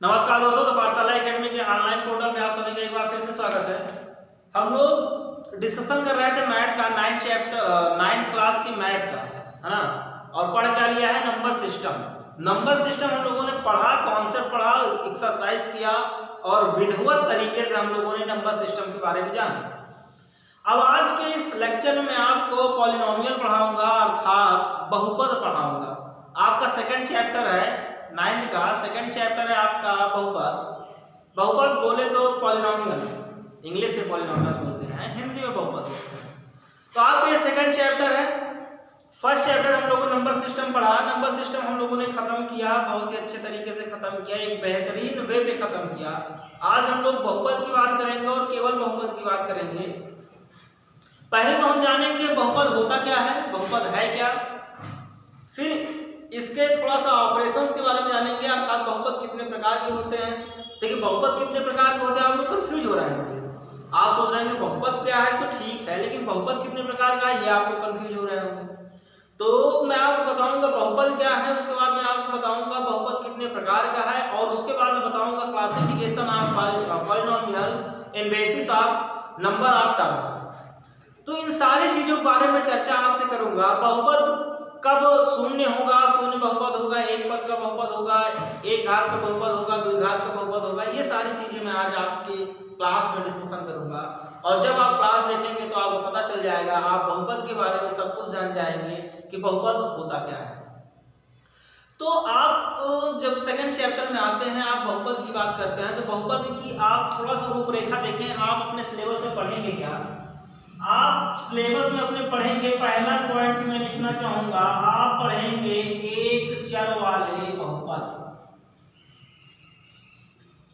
नमस्कार दोस्तों, तो पाठशाला एकेडमी के ऑनलाइन पोर्टल में आप सभी का एक बार फिर से स्वागत है। हम लोग डिस्कशन कर रहे थे मैथ का, 9th क्लास की मैथ का, है ना। और पढ़ क्या लिया है, नंबर सिस्टम। नंबर सिस्टम हम लोगों ने पढ़ा, कॉन्सेप्ट पढ़ा, एक्सरसाइज किया और विधिवत तरीके से हम लोगों ने नंबर सिस्टम के बारे में जाना। अब आज के इस लेक्चर में मैं आपको पॉलिनोमियल पढ़ाऊंगा, अर्थात बहुपद पढ़ाऊंगा। आपका सेकंड चैप्टर है 9th का, सेकंड चैप्टर है आपका बहुपद। बहुपद बोले तो पॉलिनोमियल्स, इंग्लिश में पॉलिनोमियल्स बोलते हैं, हिंदी में बहुपद बोलते हैं। तो आपका ये सेकंड चैप्टर है। फर्स्ट चैप्टर हम लोगों ने नंबर सिस्टम पढ़ा। नंबर सिस्टम हम लोगों ने खत्म किया, बहुत ही अच्छे तरीके से खत्म किया, एक बेहतरीन वे पे खत्म किया। आज हम लोग बहुपद की बात करेंगे और केवल बहुपद की बात करेंगे। पहले तो हम जानेंगे बहुपद होता क्या है, बहुपद है क्या, फिर इसके थोड़ा सा ऑपरेशंस के बारे में जानेंगे, अर्थात बहुपद कितने प्रकार के होते हैं। देखिए बहुपद कितने प्रकार के होते हैं, आप लोग कंफ्यूज हो रहे हैं। आप सोच रहे हैं बहुपद क्या है, तो ठीक है, लेकिन बहुपद कितने प्रकार का है ये आप लोग कंफ्यूज हो रहे होंगे। तो मैं आपको बताऊंगा बहुपद क्या है, उसके बाद मैं आपको बताऊंगा बहुपद कितने प्रकार का है, और उसके बाद मैं बताऊंगा classification of polynomials in basis of number of terms. तो इन सारी चीजों के बारे में चर्चा आपसे करूंगा। बहुपद कब शून्य होगा, शून्य बहुपद होगा, एक पद का बहुपद होगा, एक घात का बहुपद होगा, द्वि घात का बहुपद होगा, ये सारी चीजें मैं आज आपके क्लास में डिस्कशन करूंगा। और जब आप क्लास देखेंगे तो आपको पता चल जाएगा, आप बहुपद के बारे में सब कुछ जान जाएंगे कि बहुपद होता क्या है। तो आप जब सेकंड चैप्टर में आते हैं, आप बहुपद की बात करते हैं, तो बहुपद की आप थोड़ा सा रूपरेखा देखें। आप अपने सिलेबस में पढ़ेंगे क्या, आप सिलेबस में अपने पढ़ेंगे। पहला पॉइंट मैं लिखना चाहूंगा, आप पढ़ेंगे एक चर वाले बहुपद।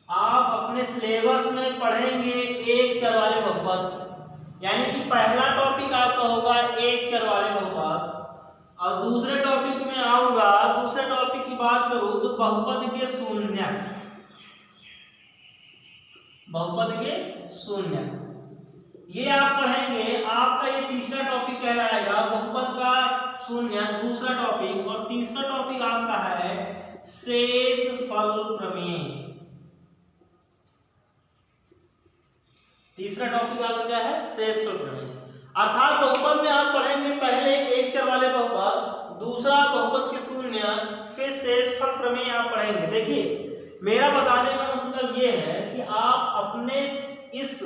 आप अपने सिलेबस में पढ़ेंगे एक चर वाले बहुपद, यानी कि पहला टॉपिक आपका होगा एक चर वाले बहुपद। और दूसरे टॉपिक में आऊंगा, दूसरे टॉपिक की बात करूं तो बहुपद के शून्य, बहुपद के शून्य ये आप पढ़ेंगे। आपका ये तीसरा टॉपिक कहलाएगा बहुपद का शून्य, दूसरा टॉपिक। और तीसरा टॉपिक आपका है शेषफल प्रमेय। तीसरा टॉपिक आपका क्या है, शेषफल प्रमेय। अर्थात बहुपद में आप पढ़ेंगे पहले एक चर वाले बहुपद, दूसरा बहुपद के शून्य, फिर शेषफल प्रमेय आप पढ़ेंगे। देखिए मेरा बताने का मतलब ये है कि आप अपने इस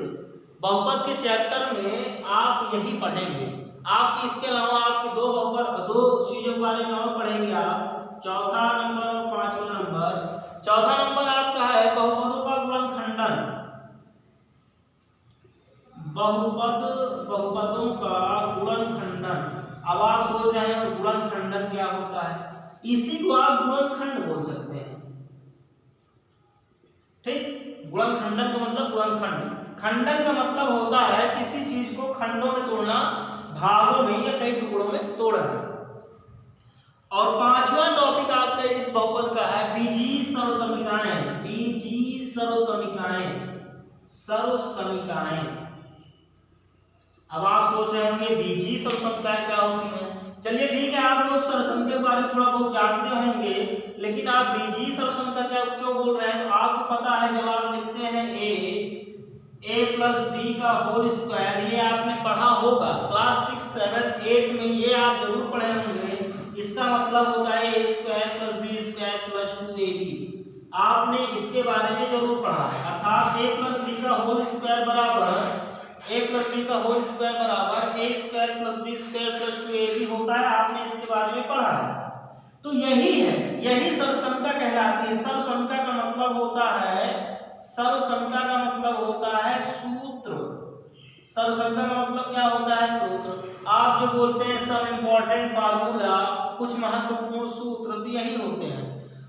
बहुपद के चैप्टर में आप यही पढ़ेंगे। आप इसके अलावा आपके दो चीजों के बारे में और पढ़ेंगे आप, चौथा नंबर और पांचवा नंबर। चौथा नंबर आपका है बहुपदों का गुणनखंडन। बहुपदों का गुणनखंडन। अब आप सोच रहे हैं गुणनखंडन क्या होता है, इसी को आप गुणनखंड बोल सकते हैं। ठीक, गुणनखंडन का मतलब गुणनखंड। खंडन का मतलब होता है किसी चीज को खंडों में तोड़ना, भागों में या कई टुकड़ों में तोड़ना। और पांचवा टॉपिक आपका इस बहुपद का है बीजीय सर्वसमीकाएं। बीजीय सर्वसमीकाएं, सर्वसमीकाएं। अब आप सोच रहे होंगे बीजीय सर्वसमीकाएं क्या होती हैं। चलिए ठीक है, आप लोग सर्वसमीका के बारे में थोड़ा बहुत जानते होंगे, लेकिन आप बीजीय सर्वसमीका क्या क्यों बोल रहे हैं, तो आपको पता है जब आप लिखते हैं a प्लस बी का होल स्क्वायर, ये आपने पढ़ा होगा क्लास 6, 7, 8 में, ये आप जरूर पढ़े होंगे। इसका मतलब होता है a square plus B square plus 2ab। आपने इसके बारे में जरूर पढ़ा है। अर्थात a प्लस बी का होल स्क्वायर बराबर a square plus B square plus 2ab होता है। आपने इसके बारे में पढ़ा है। तो यही है, यही सर्वसमीका कहलाती है। सर्वसमीका का मतलब होता है, सर्वसमीका का मतलब होता है सूत्र। सर्वसमीका का मतलब क्या होता है, सूत्र। आप जो बोलते हैं सब इंपॉर्टेंट फार्मूला, कुछ महत्वपूर्ण सूत्र, तो यही होते हैं।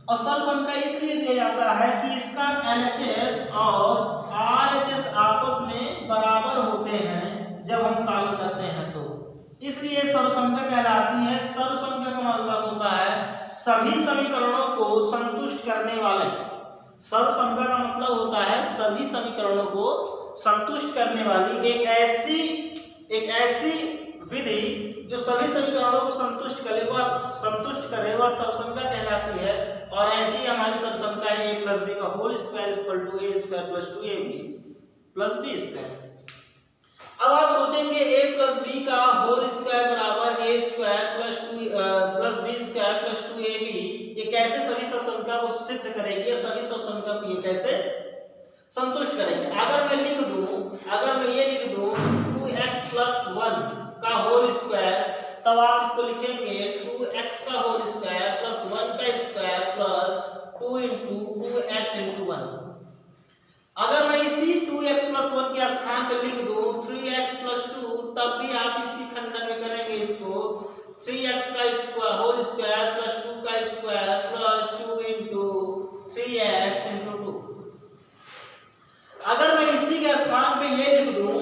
और सर्वसमीका इसलिए दिया जाता है कि इसका LHS और RHS आपस में बराबर होते हैं जब हम सॉल्व करते हैं, तो इसलिए सर्वसमीका कहलाती है। सर्वसमीका का मतलब होता है सभी समीकरणों को संतुष्ट करने वाले। सर्वसमीका का मतलब होता है सभी समीकरणों को संतुष्ट करने वाली एक ऐसी विधि जो सभी समीकरणों को संतुष्ट करे, वह सर्वसमीका कहलाती है। और ऐसी ही हमारी सरसंख्या है a प्लस बी का whole square equal to a square plus 2ab plus b square. अब आप सोचेंगे a प्लस बी का होल स्क्वायर बराबर a square plus 2 plus b square plus 2ab, ये कैसे सभी सरसंख्या को सिद्ध करेगी, या सभी सरसंख्या को ये कैसे संतुष्ट करेगी। अगर मैं ये लिख दूं 2x प्लस 1 का होल स्क्वायर, तब आप इसको लिखेंगे 2x का होल स्क्वायर प्लस 1 का square plus 2 into 2x into 1। अगर मैं इसी 2x प्लस 1 के स्थान पर लिख दूं 3x प्लस 2, तब भी आप इसी खंडन में करेंगे इसको 3x का स्क्वायर होल स्क्वायर प्लस 2 का square plus 2 into 3x into 2। अगर मैं इसी के स्थान पे ये लिख दूं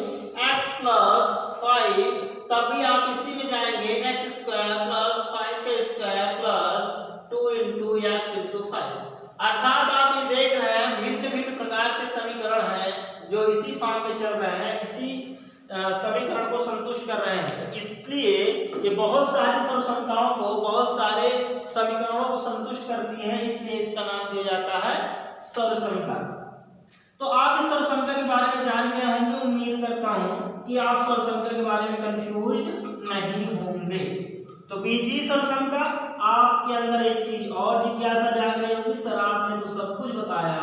x प्लस 5, तब भी आप इसी में जाएंगे x स्क्वायर प्लस 5 का square plus 2 into x into 5। अर्थात आप ये देख रहे हैं भिन्न भिन्न प्रकार के समीकरण हैं जो इसी फॉर्म में चल रहे हैं, इसी समीकरण को संतुष्ट कर रहे हैं। इसलिए ये बहुत सारी सरसंख्याओं को, बहुत सारे समीकरणों को संतुष्ट करती है, इसलिए इसका नाम दिया जाता है सरसंख्या। तो आप इस सरसंख्या के बारे में जान गए होंगे, उम्मीद करता हूं कि आप सरसंख्या के बारे में कंफ्यूज्ड नहीं होंगे। तो बीजीय सरसंख्या, आपके अंदर एक चीज और जिज्ञासा जाग रही होगी, सर आपने तो सब कुछ बताया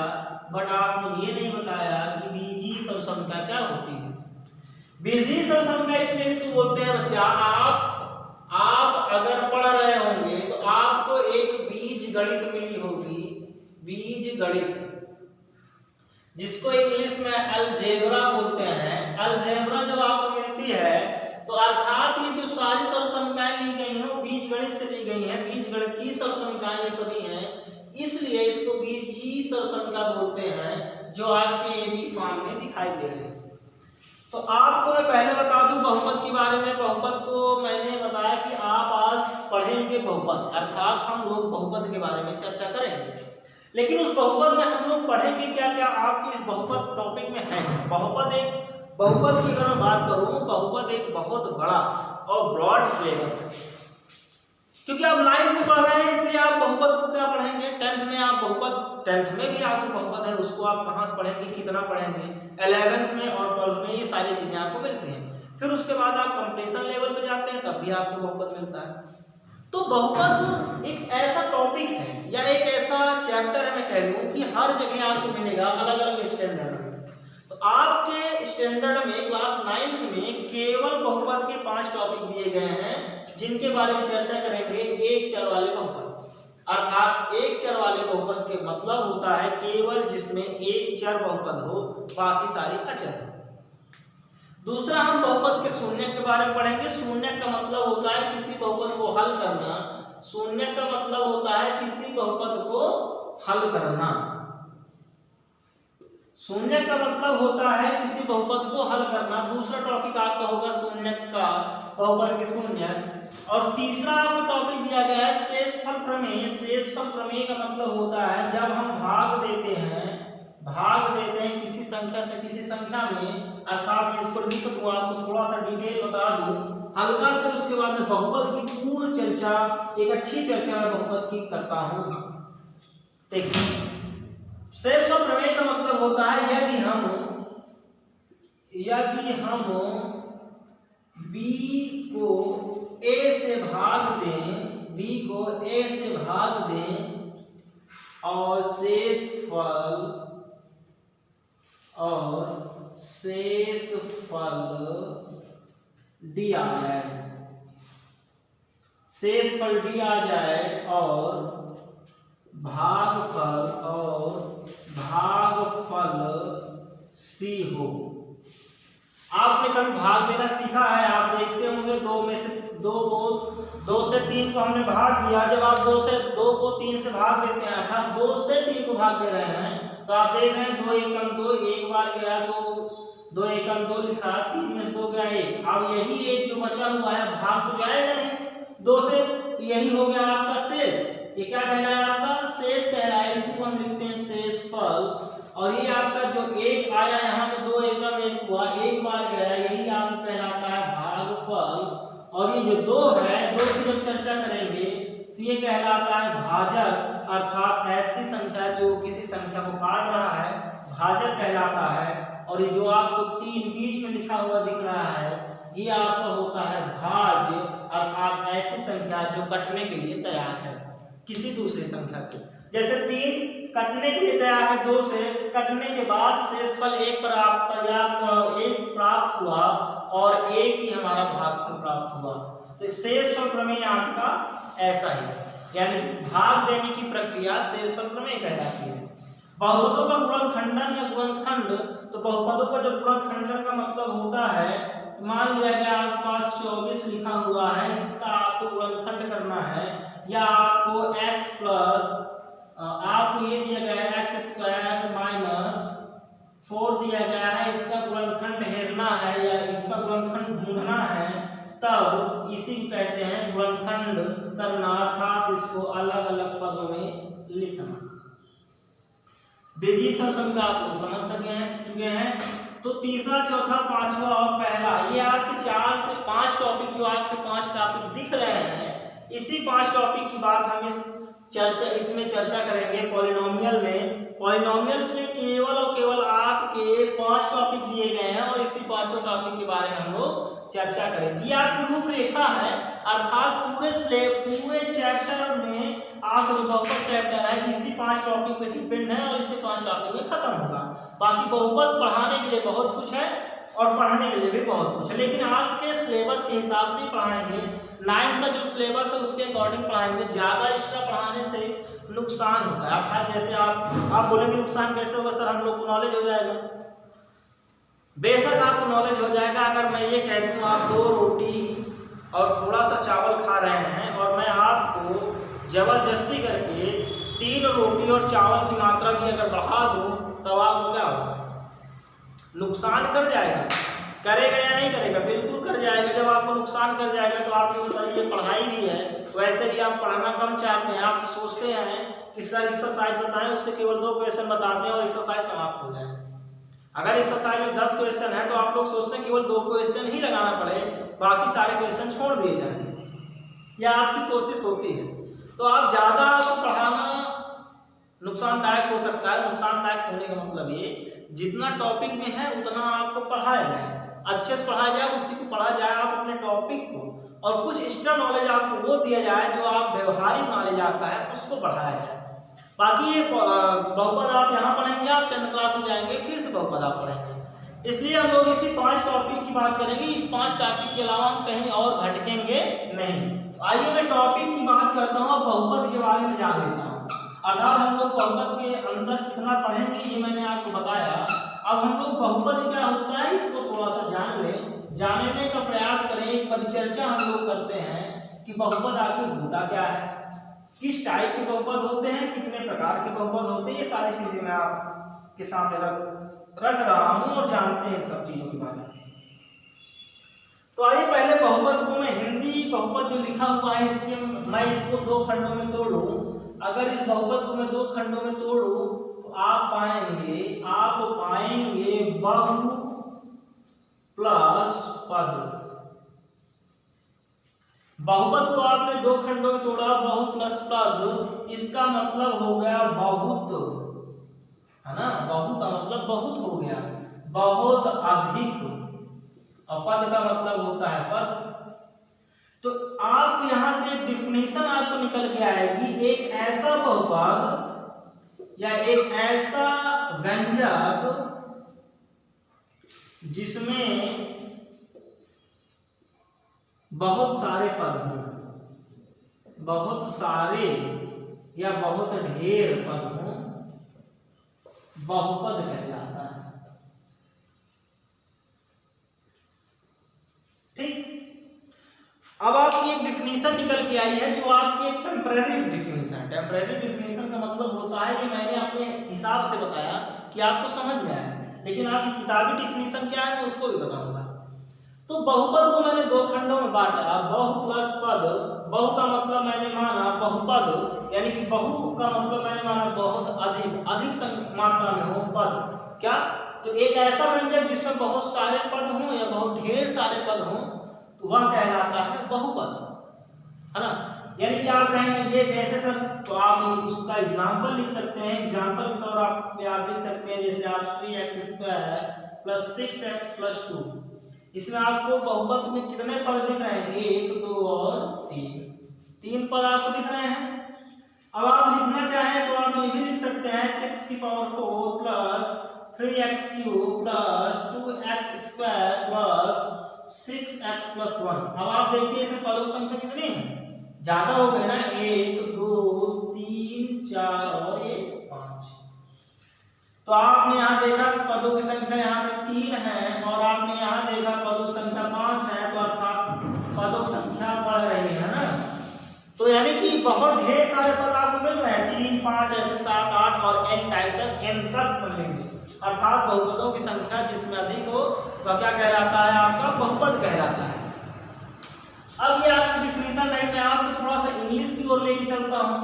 बट आपने ये नहीं बताया कि बीजीय सरसंख्या क्या होती है। बीजीय सरसंख्या इसलिए इसको बोलते हैं बच्चा, आप अगर पढ़ रहे होंगे तो आपको एक बीज गणित मिली होगी, बीज गणित, जिसको इंग्लिश में अलजेब्रा बोलते हैं। अलजेब्रा जब आपको मिलती है तो अर्थात ये जो सारी सरसंख्याएं ली गई हैं वो बीज गणित से ली गई हैं, बीज गणितीय सरसंख्याएं ये सभी हैं, इसलिए इसको बीजीय सरसंख्या बोलते हैं, जो आपके ए बी फॉर्म में दिखाई दे रही है। तो आपको मैं पहले बता दूं बहुपद के बारे में। बहुपद को मैंने बताया कि आप आज पढ़ेंगे बहुपद, अर्थात हम लोग बहुपद के बारे में चर्चा करेंगे। लेकिन उस बहुपद में हम लोग पढ़ेंगे क्या क्या आपके इस बहुपद टॉपिक में है। बहुपद की अगर मैं बात करूं, बहुपद एक बहुत बड़ा और ब्रॉड सिलेबस है, क्योंकि आप 9th में पढ़ रहे हैं, इसलिए आप बहुपद को क्या पढ़ेंगे 10th में। आप बहुपद 10th में भी आपको बहुपद है, उसको आप कहाँ से पढ़ेंगे, कितना पढ़ेंगे, 11th में और 12th में, ये सारी चीजें आपको मिलती हैं। फिर उसके बाद आप कंपटीशन लेवल पे जाते हैं, तब भी आपको बहुपद मिलता है। तो बहुपद एक ऐसा टॉपिक है या एक ऐसा चैप्टर है, मैं कह लूं कि हर जगह आपको मिलेगा अलग अलग स्टैंडर्ड में। तो आपके स्टैंडर्ड में क्लास 9th में केवल बहुपद के 5 टॉपिक दिए गए हैं, जिनके बारे में चर्चा करेंगे। एक चर वाले बहुपद, अर्थात एक चर वाले बहुपद के मतलब होता है केवल जिसमें एक चर बहुपद हो, बाकी सारी अचर। दूसरा, हम बहुपद के शून्यक के बारे में पढ़ेंगे। शून्यक का मतलब होता है किसी बहुपद को हल करना। शून्यक का मतलब होता है किसी बहुपद को हल करना। शून्यक का मतलब होता है किसी बहुपद को हल करना। दूसरा टॉपिक आपका होगा शून्यक का, बहुपद के शून्यक। और तीसरा आपको टॉपिक दिया गया है शेषफल प्रमेय। शेषफल प्रमेय का मतलब होता है जब हम भाग देते हैं किसी संख्या से किसी संख्या में, अर्थात मैं इसको लिख दूं, आपको थोड़ा सा डिटेल बता दूं हल्का से, उसके बाद में बहुपद की पूर्ण चर्चा, एक अच्छी चर्चा मैं बहुपद की करता हूं। देखिए, शेषफल प्रमेय का मतलब होता है यदि हम b को a से भाग दें और शेषफल d आ जाए और भागफल c हो। आपने कभी भाग देना सीखा है, आप देखते होंगे 2 से 3 को हमने भाग दिया। जब आप 2 को 3 से भाग देते हैं, अर्थात 2 से 3 को भाग दे रहे हैं, तो आप देख रहे हैं 2 एकम 2, एक बार गया तो 2 एकम 2 लिखा, 3 में से 2 गया 1। अब यही एक जो बचा हुआ है भाग तो जाएगा नहीं 2 से, तो यही हो गया आपका शेष। ये क्या कहलाया, आपका शेष कहलाया, इसी को हम लिखते हैं शेषफल। और ये आपका जो 1 आया यहाँ पे 2 एकम 1 हुआ, एक बार गया, यही आपका कहलाता है भागफल। और ये जो 2 है, 2 की जब चर्चा करेंगे तो ये कहलाता है भाजक, अर्थात ऐसी संख्या जो किसी संख्या को काट रहा है भाजक कहलाता है। और ये जो आपको 3 बीच में लिखा हुआ दिख रहा है ये आपका होता है भाज्य, अर्थात ऐसी संख्या जो कटने के लिए तैयार है किसी दूसरी संख्या से। जैसे 3 कटने के लिए तैयार है 2 से, कटने के बाद शेषफल 1 प्राप्त हुआ और 1 ही हमारा भागफल प्राप्त हुआ। तो शेषफल प्रमेय आपका ऐसा ही है, यानी भाग देने की प्रक्रिया शेषफल प्रमेय कहलाती है। बहुपदों का गुणनखंडन या गुणनखंड, तो बहुपदों का जो गुणनखंडन का मतलब होता है, मान लिया गया आपके पास 24 लिखा हुआ है, इसका आपको गुणनखंड करना है, या आपको x प्लस आपको ये दिया गया है x² माइनस 4 दिया गया है, इसका गुणनखंड हेरना है या इसका गुणनखंड ढूंढना है, तब इसी को कहते हैं गुणनखंड करना, अर्थात इसको अलग अलग पदों में लिखना। बेजी संख्या आप लोग समझ चुके हैं। तो तीसरा, चौथा, पांचवा और पहला, ये आपके 4 से 5 टॉपिक जो आपके 5 टॉपिक दिख रहे हैं, इसी 5 टॉपिक की बात हम इसमें चर्चा करेंगे पॉलिनोमियल में। पॉलिनोमियल्स में केवल और केवल आपके 5 टॉपिक दिए गए हैं और इसी 5 टॉपिक के बारे में हम लोग चर्चा करेंगे। ये आपकी रूपरेखा है, अर्थात पूरे चैप्टर में आपका जो बहुपद चैप्टर है इसी 5 टॉपिक पे डिपेंड है और इसी 5 टॉपिक में खत्म होगा। बाकी बहुपद पढ़ाने के लिए बहुत कुछ है और पढ़ने के लिए भी बहुत कुछ है, लेकिन आपके सिलेबस के हिसाब से पढ़ाएंगे। 9th का जो सिलेबस है उसके अकॉर्डिंग पढ़ाएंगे। ज़्यादा एक्स्ट्रा पढ़ाने से नुकसान होता है, अर्थात जैसे आप बोलेंगे नुकसान कैसे होगा सर, हम लोग को नॉलेज हो जाएगा। बेशक आपको नॉलेज हो जाएगा। अगर मैं ये कह दूँ आप 2 रोटी और थोड़ा सा चावल खा रहे हैं और मैं आपको जबरदस्ती करके 3 रोटी और चावल की मात्रा भी अगर बढ़ा दूँ तब आपको क्या होगा, नुकसान कर जाएगा। करेगा या नहीं करेगा, बिल्कुल कर जाएगा। जब आपको नुकसान कर जाएगा तो आप ये बताइए, पढ़ाई भी है, वैसे भी आप पढ़ना कम चाहते हैं। आप तो सोचते हैं कि सर एक्सरसाइज बताएं, उसके केवल 2 क्वेश्चन बताते हैं और एक्सरसाइज समाप्त हो जाए। अगर एक्सरसाइज में 10 क्वेश्चन है तो आप लोग सोचते हैं केवल 2 क्वेश्चन ही लगाना पड़े, बाकी सारे क्वेश्चन छोड़ दिए जाए, या आपकी कोशिश होती है। तो आप ज़्यादा आपको पढ़ाना नुकसानदायक हो सकता है। नुकसानदायक होने का मतलब ये, जितना टॉपिक में है उतना आपको पढ़ाया जाए, अच्छे से पढ़ाया जाए, उसी को पढ़ा जाए आप अपने टॉपिक को, और कुछ एक्स्ट्रा नॉलेज आपको वो दिया जाए जो आप व्यवहारिक नॉलेज आपका है उसको बढ़ाया जाए। बाकी ये बहुपद आप यहाँ पढ़ेंगे, आप 10th क्लास में जाएंगे फिर से बहुपद आप पढ़ेंगे। इसलिए हम लोग इसी 5 टॉपिक की बात करेंगे। इस 5 टॉपिक के अलावा हम कहीं और भटकेंगे नहीं। आइए मैं टॉपिक की बात करता हूँ और बहुपद के बारे में जान लेता हूँ। अर्थात हम लोग बहुपद के अंदर कितना पढ़ेंगे ये मैंने आपको बताया। अब हम लोग बहुपद क्या होता है इसको थोड़ा सा जान लें, जानने का प्रयास करें। एक परिचर्चा हम लोग करते हैं कि बहुपद आखिर होता क्या है, किस टाइप के बहुपद होते हैं, कितने प्रकार के बहुपद होते हैं, ये सारी चीजें मैं आपके सामने रख रहा हूँ और जानते हैं इन सब चीजों के बारे में। तो आइए पहले बहुपद को मैं हिंदी बहुपद जो लिखा हुआ है इसके मैं इसको 2 खंडों में तोड़ूं। अगर इस बहुपद को मैं 2 खंडों में तोड़ूं तो आप पाएंगे बहु प्लस पद। बहुपद को आपने 2 खंडों में तोड़ा, बहु प्लस पद, इसका मतलब हो गया बहुत, है ना। बहु का मतलब बहुत हो गया, बहुत अधिक, और पद का मतलब होता है पद। तो आप यहां से एक डिफिनेशन आपको निकल के आएगी, एक ऐसा बहुपद या एक ऐसा व्यंजक जिसमें बहुत सारे पद हों, बहुत सारे या बहुत ढेर पद हों, बहुपद कहलाता है। ठीक, अब आपकी एक डिफिनीशन निकल के आई है जो आपकी एक टेम्परेरी डिफिनीशन है। टेम्परेरी डिफिनीशन का मतलब होता है, ये मैंने अपने हिसाब से बताया कि आपको समझ में आया, लेकिन आपकी किताबी डिफिनीशन क्या है मैं उसको भी बताऊंगा। तो बहुपद को मैंने 2 खंडों में बांटा, बहु प्लस पद। बहु का मतलब मैंने माना बहुपद, यानी कि बहु का मतलब मैंने माना बहुत अधिक मात्रा में हो पद। क्या, तो एक ऐसा व्यंजक जिसमें बहुत सारे पद हों या बहुत ढेर सारे पद हों तो वह कहलाता है बहुपद, है ना। यानी कि आप कहेंगे ये कैसे सर, तो आप उसका एग्जांपल लिख सकते हैं। एग्जांपल के तौर पे आप लिख सकते हैं जैसे आप 3x² + 6x + 2। इसमें आपको बहुपद में कितने पद दिख रहे हैं, 1 2 और 3 पद आपको दिख रहे हैं। अब आप लिखना चाहें तो आप ये भी लिख सकते हैं 6⁴ + 3x³ + 2x² + 6x + 1। अब आप देखिए इसमें पदों की संख्या कितनी है, ज्यादा हो गए ना, 1 2 3 4 और ये 5। तो आपने यहाँ देखा पदों की संख्या यहाँ पे 3 है और आपने यहाँ देखा पदों की संख्या 5 है, तो अर्थात पदों की संख्या बढ़ रही है ना। तो यानी कि बहुत ढेर सारे पद आपको मिल रहे हैं, 3 5 ऐसे 7 8 और n टाइप तक, n तक मिलेंगे। अर्थात बहुपदों की संख्या जिसमें अधिक हो वह क्या कहलाता है, आपका बहुपद कहलाता है। अब ये आपकी डिफिनीशन रही, मैं आपको थोड़ा सा इंग्लिश की ओर लेके चलता हूँ।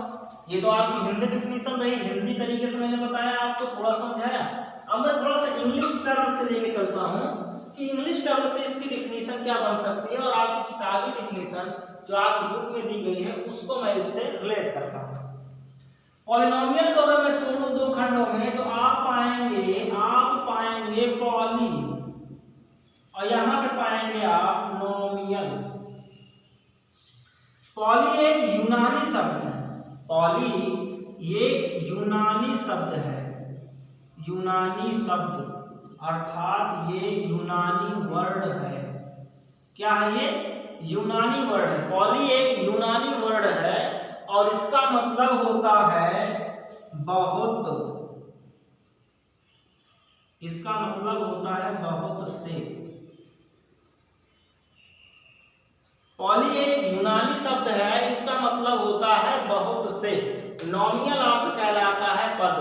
ये तो आपकी हिंदी डिफिनीशन रही, हिंदी तरीके से मैंने बताया, आपको थोड़ा समझाया। अब मैं थोड़ा सा इंग्लिश टर्म से लेके चलता हूँ कि इंग्लिश टर्म से इसकी डिफिनीशन क्या बन सकती है, और आपकी किताबी डिफिनीशन जो आपकी बुक में दी गई है उसको मैं इससे रिलेट करता हूँ। पॉलिनोमियल को अगर मैं तोड़ूं दो खंडों में तो आप पाएंगे पॉली और यहाँ पे पाएंगे आप नोमियल। पॉली एक यूनानी शब्द है, पॉली एक यूनानी शब्द है, यूनानी शब्द अर्थात ये यूनानी वर्ड है। क्या है ये, यूनानी वर्ड है। पॉली एक यूनानी वर्ड है और इसका मतलब होता है बहुत, इसका मतलब होता है बहुत से। पॉली एक यूनानी शब्द है, इसका मतलब होता है बहुत से। नॉमियल आपका कहलाता है पद,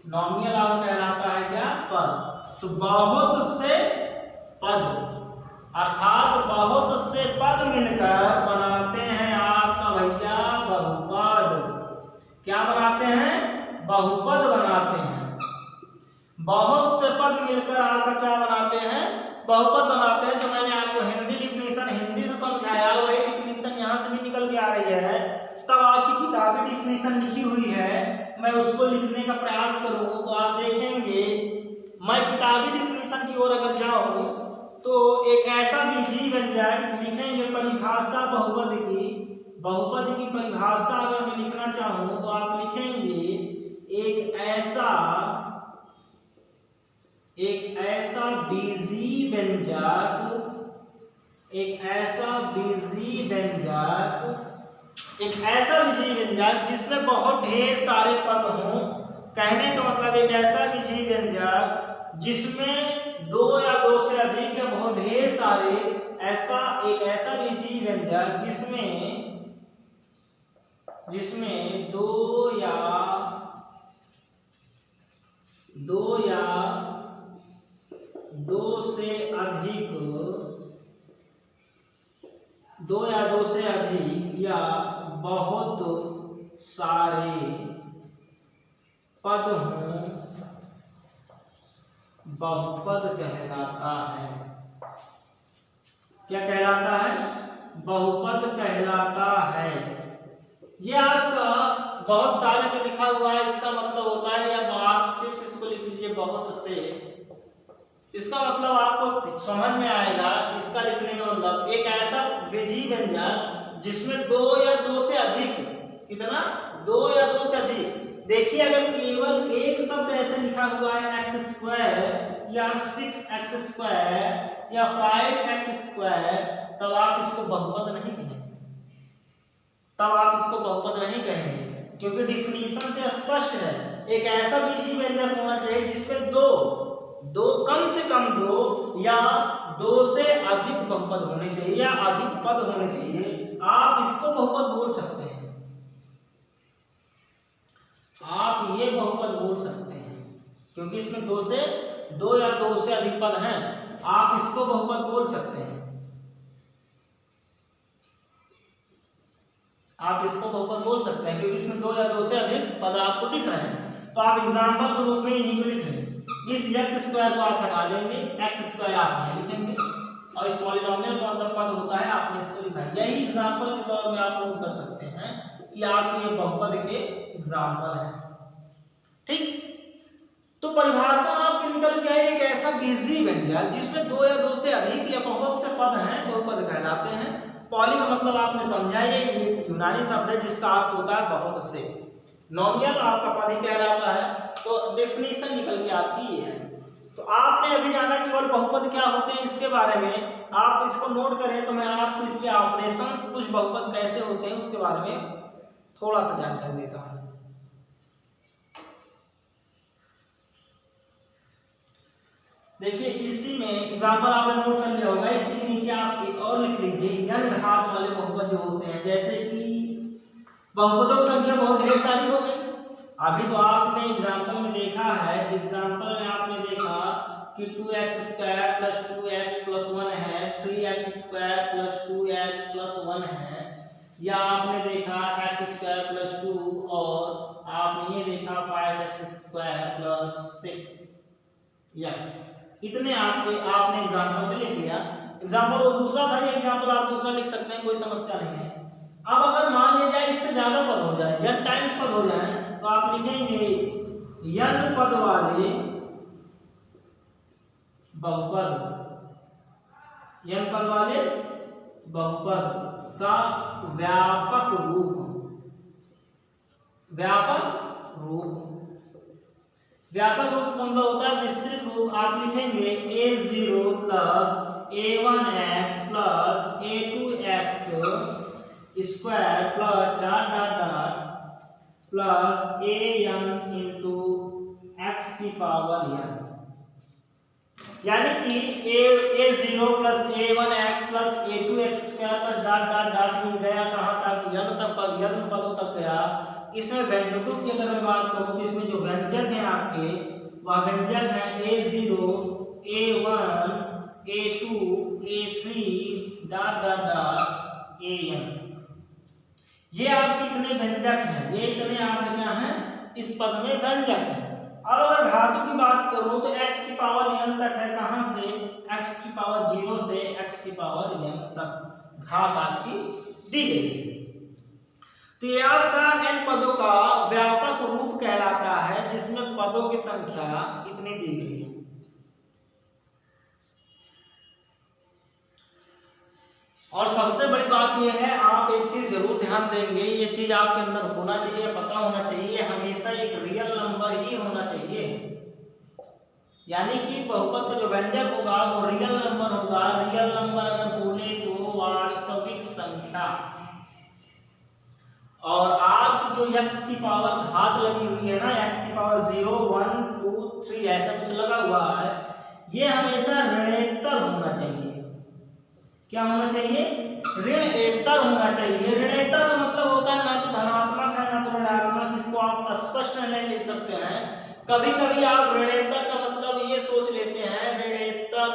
नॉमियल आपका कहलाता है क्या, पद। तो बहुत से पद अर्थात बहुत से पद मिलकर बनाते हैं आपका भैया बहुपद। क्या बनाते हैं, बहुपद बनाते हैं। बहुत से पद मिलकर आपका क्या बनाते हैं, बहुपद बनाते हैं। तो मैंने आपको हिंदी डिफिनीशन हिंदी से समझाया, वही डिफिनीशन यहाँ से भी निकल के आ रही है। तब आपकी किताबी डिफिनीशन लिखी हुई है, मैं उसको लिखने का प्रयास करूँ तो आप देखेंगे मैं किताबी डिफिनीशन की ओर अगर जाऊँ तो एक ऐसा बीजी बन जाए, लिखेंगे परिभाषा बहुपद की, बहुपद की परिभाषा अगर मैं लिखना चाहूँ तो आप लिखेंगे एक ऐसा बीजी व्यंजक, एक ऐसा बीजी व्यंजक जिसमें बहुत ढेर सारे पद हों। कहने का मतलब एक ऐसा बीजी व्यंजक जिसमें 2 या 2 से अधिक या बहुत ढेर सारे, एक ऐसा बीजी व्यंजक जिसमें 2 या 2 से अधिक या बहुत सारे पद हों, बहुपद कहलाता है। क्या कहलाता है, बहुपद कहलाता है। ये आपका बहुत सारे में लिखा हुआ है, इसका मतलब होता है, या आप सिर्फ इसको लिख लीजिए बहुत से, इसका मतलब आपको समझ में आएगा। इसका लिखने का मतलब एक ऐसा विधि व्यंजक जिसमें 2 या 2 से अधिक, कितना, 2 या 2 से अधिक। देखिए अगर केवल एक शब्द ऐसे लिखा हुआ है x² या 6x² या 5x², तब आप इसको बहुपद नहीं कहेंगे, क्योंकि डिफिनीशन से स्पष्ट है एक ऐसा बीजी व्यंजक होना चाहिए जिसमें दो कम से कम 2 या 2 से अधिक बहुपद होने चाहिए या अधिक पद होने चाहिए। आप इसको बहुपद बोल सकते हैं, आप ये बहुपद बोल सकते हैं, क्योंकि इसमें 2 या 2 से अधिक पद हैं, आप इसको बहुपद बोल सकते हैं, आप इसको बहुपद बोल सकते हैं, क्योंकि इसमें 2 या 2 से अधिक पद आपको दिख रहे हैं। तो आप एग्जाम्पल के रूप में इन्हीं को लिखेंगे। इस x² को आप हटा देंगे, x² आप नहीं लिखेंगे, और इस पॉलिनोमियल का मतलब पद होता है, आपने इसको लिखा है। यही एग्जांपल के तौर में आप नोट कर सकते हैं कि आपके ये बहुपद के एग्जांपल है। ठीक, तो परिभाषा आपके निकल के आई एक ऐसा बीजीय व्यंजक जिसमें दो या दो से अधिक या बहुत से पद हैं, बहुपद कहलाते हैं। पॉली का मतलब आपने समझा, ये यूनानी शब्द है जिसका अर्थ होता है बहुत से। नॉमिनल आपका पद ही कहलाता है। तो डेफिनेशन निकल के आपकी ये है। तो आपने अभी जाना केवल बहुपद क्या होते हैं इसके बारे में, आप इसको नोट करें तो मैं आपको इसके ऑपरेशंस, कुछ बहुपद कैसे होते हैं उसके बारे में थोड़ा सा जानकारी देता हूं। देखिए इसी में एग्जांपल आपने नोट कर लिया होगा, इसी के नीचे आप एक और लिख लीजिए n घात वाले बहुपद जो होते हैं। जैसे कि बहुपदों की संख्या बहुत ढेर सारी हो गई। अभी तो आपने एग्जांपल में देखा है, एग्जांपल में आपने देखा कि 2x² + 2x + 1 है, 3x² + 2x + 1 है, या आपने देखा x² + 2 और आपने ये देखा 5x² + 6x। इतने आपने एग्जांपल में लिख लिया। एग्जांपल वो दूसरा था, ये एग्जांपल आप दूसरा लिख सकते हैं, कोई समस्या नहीं है। अब अगर मान लिया जाए इससे ज्यादा पद हो जाए, n टाइम्स पद हो जाए, तो आप लिखेंगे n पद वाले बहुपद, n पद वाले बहुपद का व्यापक रूप। व्यापक रूप मतलब होता है विस्तृत रूप। आप लिखेंगे a0 + a1x + a2x square plus dot dot dot plus an into x की पावर n, यानी कि a0 + a1x + a2x square plus dot dot dot ये गया कहाँ तक, n पदों तक गया। इसमें व्यंजकों की अगर मैं बात करूं तो इसमें जो व्यंजक हैं आपके, वह व्यंजक है a0 a1 a2 a3 dot dot dot an। ये आपके इतने व्यंजक हैं, ये इतने आपके क्या हैं इस पद में व्यंजक हैं। अब अगर धातु की बात करूं तो x की पावर n तक है, कहां से, x की पावर 0 से x की पावर n तक घात आपकी दी गई। तो ये आपका n पदों का व्यापक रूप कहलाता है, जिसमें पदों की संख्या इतनी दी गई है। और सबसे बड़ी बात यह है, आप एक चीज जरूर ध्यान देंगे, ये चीज आपके अंदर होना चाहिए, पता होना चाहिए, हमेशा एक रियल नंबर ही होना चाहिए। यानी कि बहुपद का जो व्यंजक होगा वो रियल नंबर होगा। रियल नंबर अगर बोले तो वास्तविक संख्या। और आपकी जो x की पावर घात लगी हुई है ना, x की पावर 0 1 2 3 ऐसा कुछ लगा हुआ है, ये हमेशा ऋणोत्तर होना चाहिए। क्या होना चाहिए, ऋणोत्तर होना चाहिए। ऋणोत्तर का मतलब होता है ना तो धनात्मक है ना तो ऋणात्मक, इसको आप स्पष्ट नहीं ले सकते हैं। कभी कभी आप ऋणोत्तर का मतलब ये सोच लेते हैं, ऋणोत्तर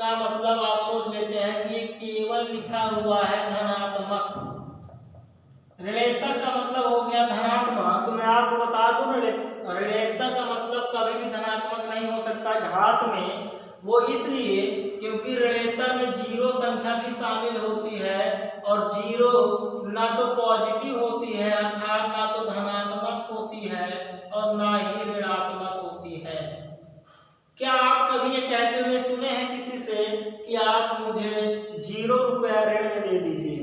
का मतलब आप सोच लेते हैं कि केवल लिखा हुआ है धनात्मक। ऋणोत्तर का मतलब हो गया धनात्मक। तो मैं आपको बता दूं ऋणोत्तर का मतलब कभी भी धनात्मक नहीं हो सकता घात में। वो इसलिए क्योंकि ऋणोत्तर में 0 संख्या भी शामिल होती है, और 0 ना तो पॉजिटिव होती है अर्थात ना तो धनात्मक होती है और ना ही ऋणात्मक होती है। क्या आप कभी ये कहते हुए सुने हैं किसी से कि आप मुझे 0 रुपया ऋण में दे दीजिए,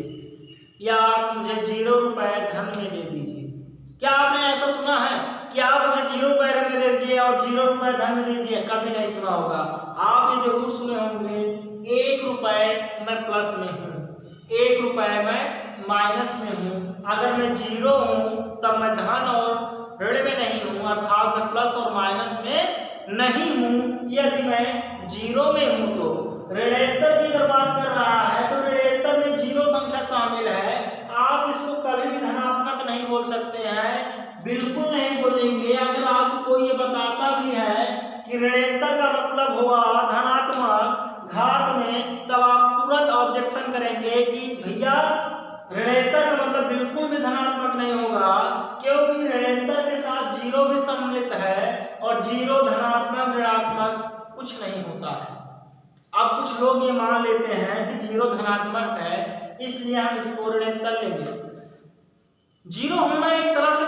या आप मुझे 0 रुपए धन में दे दीजिए? क्या आपने ऐसा सुना है कि आप मुझे 0 रुपए ऋण में दे दीजिए और 0 रुपए धन में दे दीजिए? कभी नहीं सुना होगा। आप ये जरूर सुने होंगे 1 रुपए मैं प्लस में हूँ, 1 रुपए मैं माइनस में हूँ। अगर मैं 0 हूँ तब मैं धन और ऋण में नहीं हूँ, अर्थात मैं प्लस और माइनस में नहीं हूँ। यदि मैं 0 में हूँ तो ऋणोत्तर की अगर बात कर रहा है तो ऋणोत्तर में 0 संख्या शामिल है। आप इसको कभी भी धनात्मक नहीं बोल सकते हैं, बिल्कुल नहीं बोलेंगे। अगर आपको कोई ये बताता भी है कि ऋणोत्तर का मतलब हुआ धनात्मक घात में, तब आप तुरंत ऑब्जेक्शन करेंगे कि भैया ऋणोत्तर का मतलब बिल्कुल भी धनात्मक नहीं होगा, क्योंकि ऋणोत्तर के साथ 0 भी सम्मिलित है और 0 धनात्मक ऋणात्मक कुछ नहीं होता है। अब कुछ लोग ये मान लेते हैं कि 0 धनात्मक है, इसलिए हम इसको ऋणात्मक लेंगे। 0 होना एक तरह से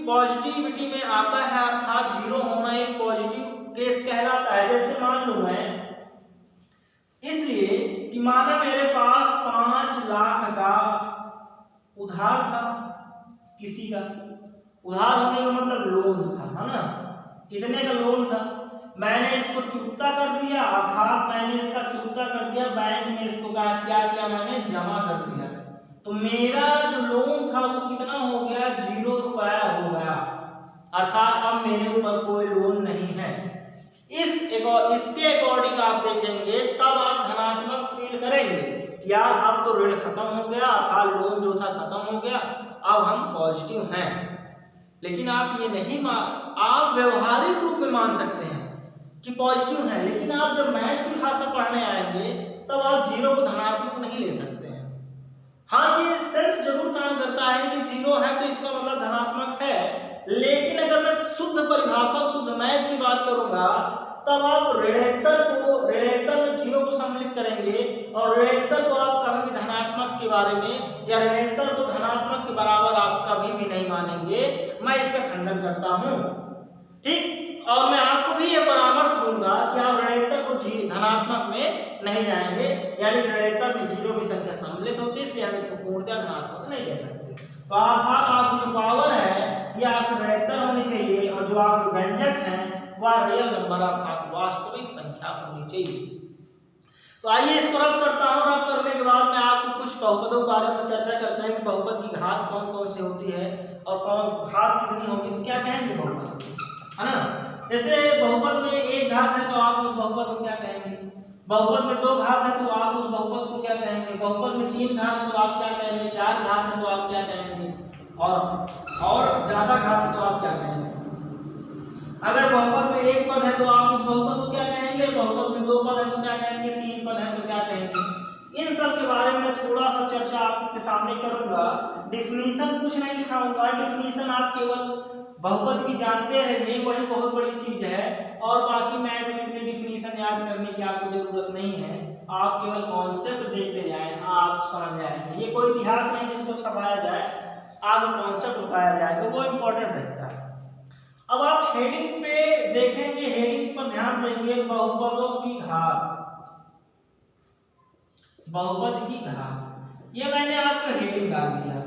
पॉजिटिविटी में आता है, अर्थात 0 होना एक पॉजिटिव केस कहलाता है। जैसे मान लूं मैं, इसलिए कि माना मेरे पास 5 लाख का उधार था, किसी का उधार होने का मतलब लोन था, है ना, कितने का लोन था, मैंने इसको चुकता कर दिया, अर्थात मैंने इसका चुकता कर दिया, बैंक में इसको क्या किया, मैंने जमा कर दिया। तो मेरा जो लोन था वो कितना हो गया, 0 रुपया हो गया, अर्थात अब मेरे ऊपर कोई लोन नहीं है। इसके अकॉर्डिंग आप देखेंगे, तब आप धनात्मक फील करेंगे, यार अब तो ऋण खत्म हो गया, अर्थात लोन जो था खत्म हो गया, अब हम पॉजिटिव हैं। लेकिन आप ये नहीं आप व्यवहारिक रूप में मान सकते हैं कि पॉजिटिव है, लेकिन आप जब मैथ की भाषा पढ़ने आएंगे तब आप 0 को धनात्मक नहीं ले सकते हैं। हाँ, ये सेंस जरूर काम करता है कि 0 है तो इसका मतलब धनात्मक है, लेकिन अगर मैं शुद्ध परिभाषा, शुद्ध मैथ की बात करूंगा, तब आप ऋणात्मक में 0 को सम्मिलित करेंगे और ऋणात्मक को आप कभी भी धनात्मक के बारे में या ऋणात्मक को धनात्मक के बराबर आप कभी भी नहीं मानेंगे। मैं इसका खंडन करता हूं, ठीक। और मैं आपको भी ये परामर्श दूंगा कि आप ऋणात्मक को धनात्मक में नहीं जाएंगे, यानी ऋणात्मक में 0 की संख्या सम्मिलित होती है, इसलिए हम इसको पूर्णतः धनात्मक नहीं ले सकते। तो आपकी जो पावर है ये आपको ऋणात्मक होनी चाहिए, और जो आपके व्यंजक है वह रियल नंबर अर्थात वास्तविक संख्या होनी चाहिए। तो आइए इसको रफ करता हूँ। रफ करने के बाद मैं आपको कुछ बहुपदों के बारे में चर्चा करते हैं कि बहुपद की घात कौन कौन सी होती है और कौन घात कितनी होगी, तो क्या कहेंगे बहुपद, है ना। जैसे बहुपद में 1 घात है तो आप उस बहुपद को क्या कहेंगे, बहुपद में 2 घात है तो आप उस बहुपद को क्या कहेंगे, बहुपद में 3 घात है तो आप क्या कहेंगे, 4 घात है तो आप क्या कहेंगे, और ज्यादा घात है तो आप क्या कहेंगे। अगर बहुपद में 1 पद है तो आप उस बहुपद को क्या कहेंगे, बहुपद में 2 पद है तो क्या कहेंगे, 3 पद है तो क्या कहेंगे। इन सब के बारे में थोड़ा सा चर्चा आपके सामने करूंगा। डिफिनीशन कुछ नहीं लिखाऊंगा, डिफिनीशन आप केवल बहुपद की जानते रहिए, वही बहुत बड़ी चीज है, और बाकी मैथ में इतनी डिफिनीशन याद करने की आपको जरूरत नहीं है। आप केवल कॉन्सेप्ट देखते जाएं, आप समझ जाएंगे। ये कोई इतिहास नहीं जिसको छपाया जाए, आपको कॉन्सेप्ट बताया जाए तो वो इम्पोर्टेंट रहता है। अब आप हेडिंग पे देखेंगे, हेडिंग पर ध्यान देंगे, बहुपदों की घात, बहुपद की घात, ये मैंने आपको हेडिंग डाल दिया,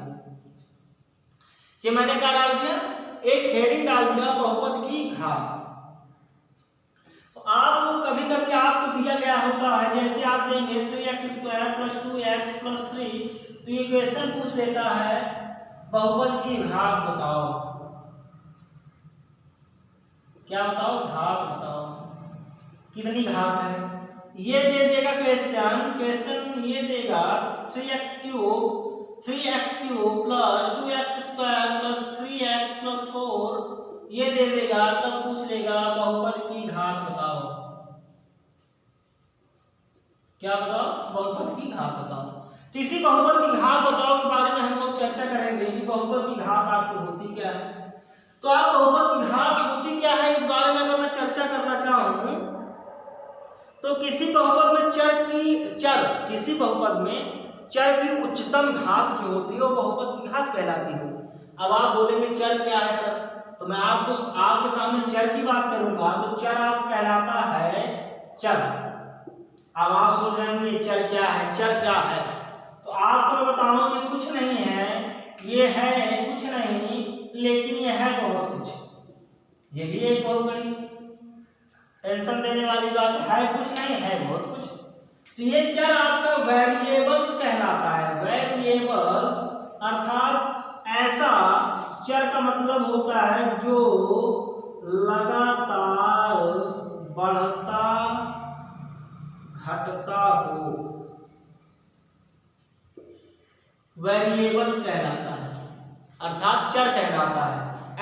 ये मैंने क्या डाल दिया, एक हेडिंग डाल दिया, बहुपद की घात। तो आप कभी कभी आपको दिया गया होता है, जैसे आप देंगे 3x² + 2x + 3, तो ये क्वेश्चन पूछ लेता है बहुपद की घात बताओ, क्या बताओ, घात बताओ, कितनी घात है। ये दे देगा क्वेश्चन ये देगा 3x³ + 2x² + 3x + 4, ये दे देगा, तब पूछ लेगा बहुपद की घात बताओ, क्या बताओ, बहुपद की घात बताओ। तो इसी बहुपद की घात बताओ के बारे में हम लोग चर्चा करेंगे कि बहुपद की घात आखिर होती क्या है। तो आप बहुपद की घात होती क्या है, इस बारे में अगर मैं चर्चा करना चाहूं तो किसी बहुपद में चर की उच्चतम घात जो होती है वो बहुपद की घात कहलाती है। अब आप बोलेंगे चर क्या है सर, तो मैं आपके सामने चर की बात करूंगा, तो चर आप कहलाता है चर। अब आप सोच रहे हैं चर क्या है, चर क्या है, तो आपको मैं बताऊं ये कुछ नहीं है, ये है कुछ नहीं, लेकिन ये है बहुत कुछ। ये भी एक बहुत बड़ी टेंशन देने वाली बात है, कुछ नहीं है बहुत कुछ। तो ये चर आपका वेरिएबल्स कहलाता है। वेरिएबल्स अर्थात ऐसा चर का मतलब होता है जो लगातार बढ़ता घटता हो, वेरिएबल्स कहलाता है, अर्थात चर कहलाता है।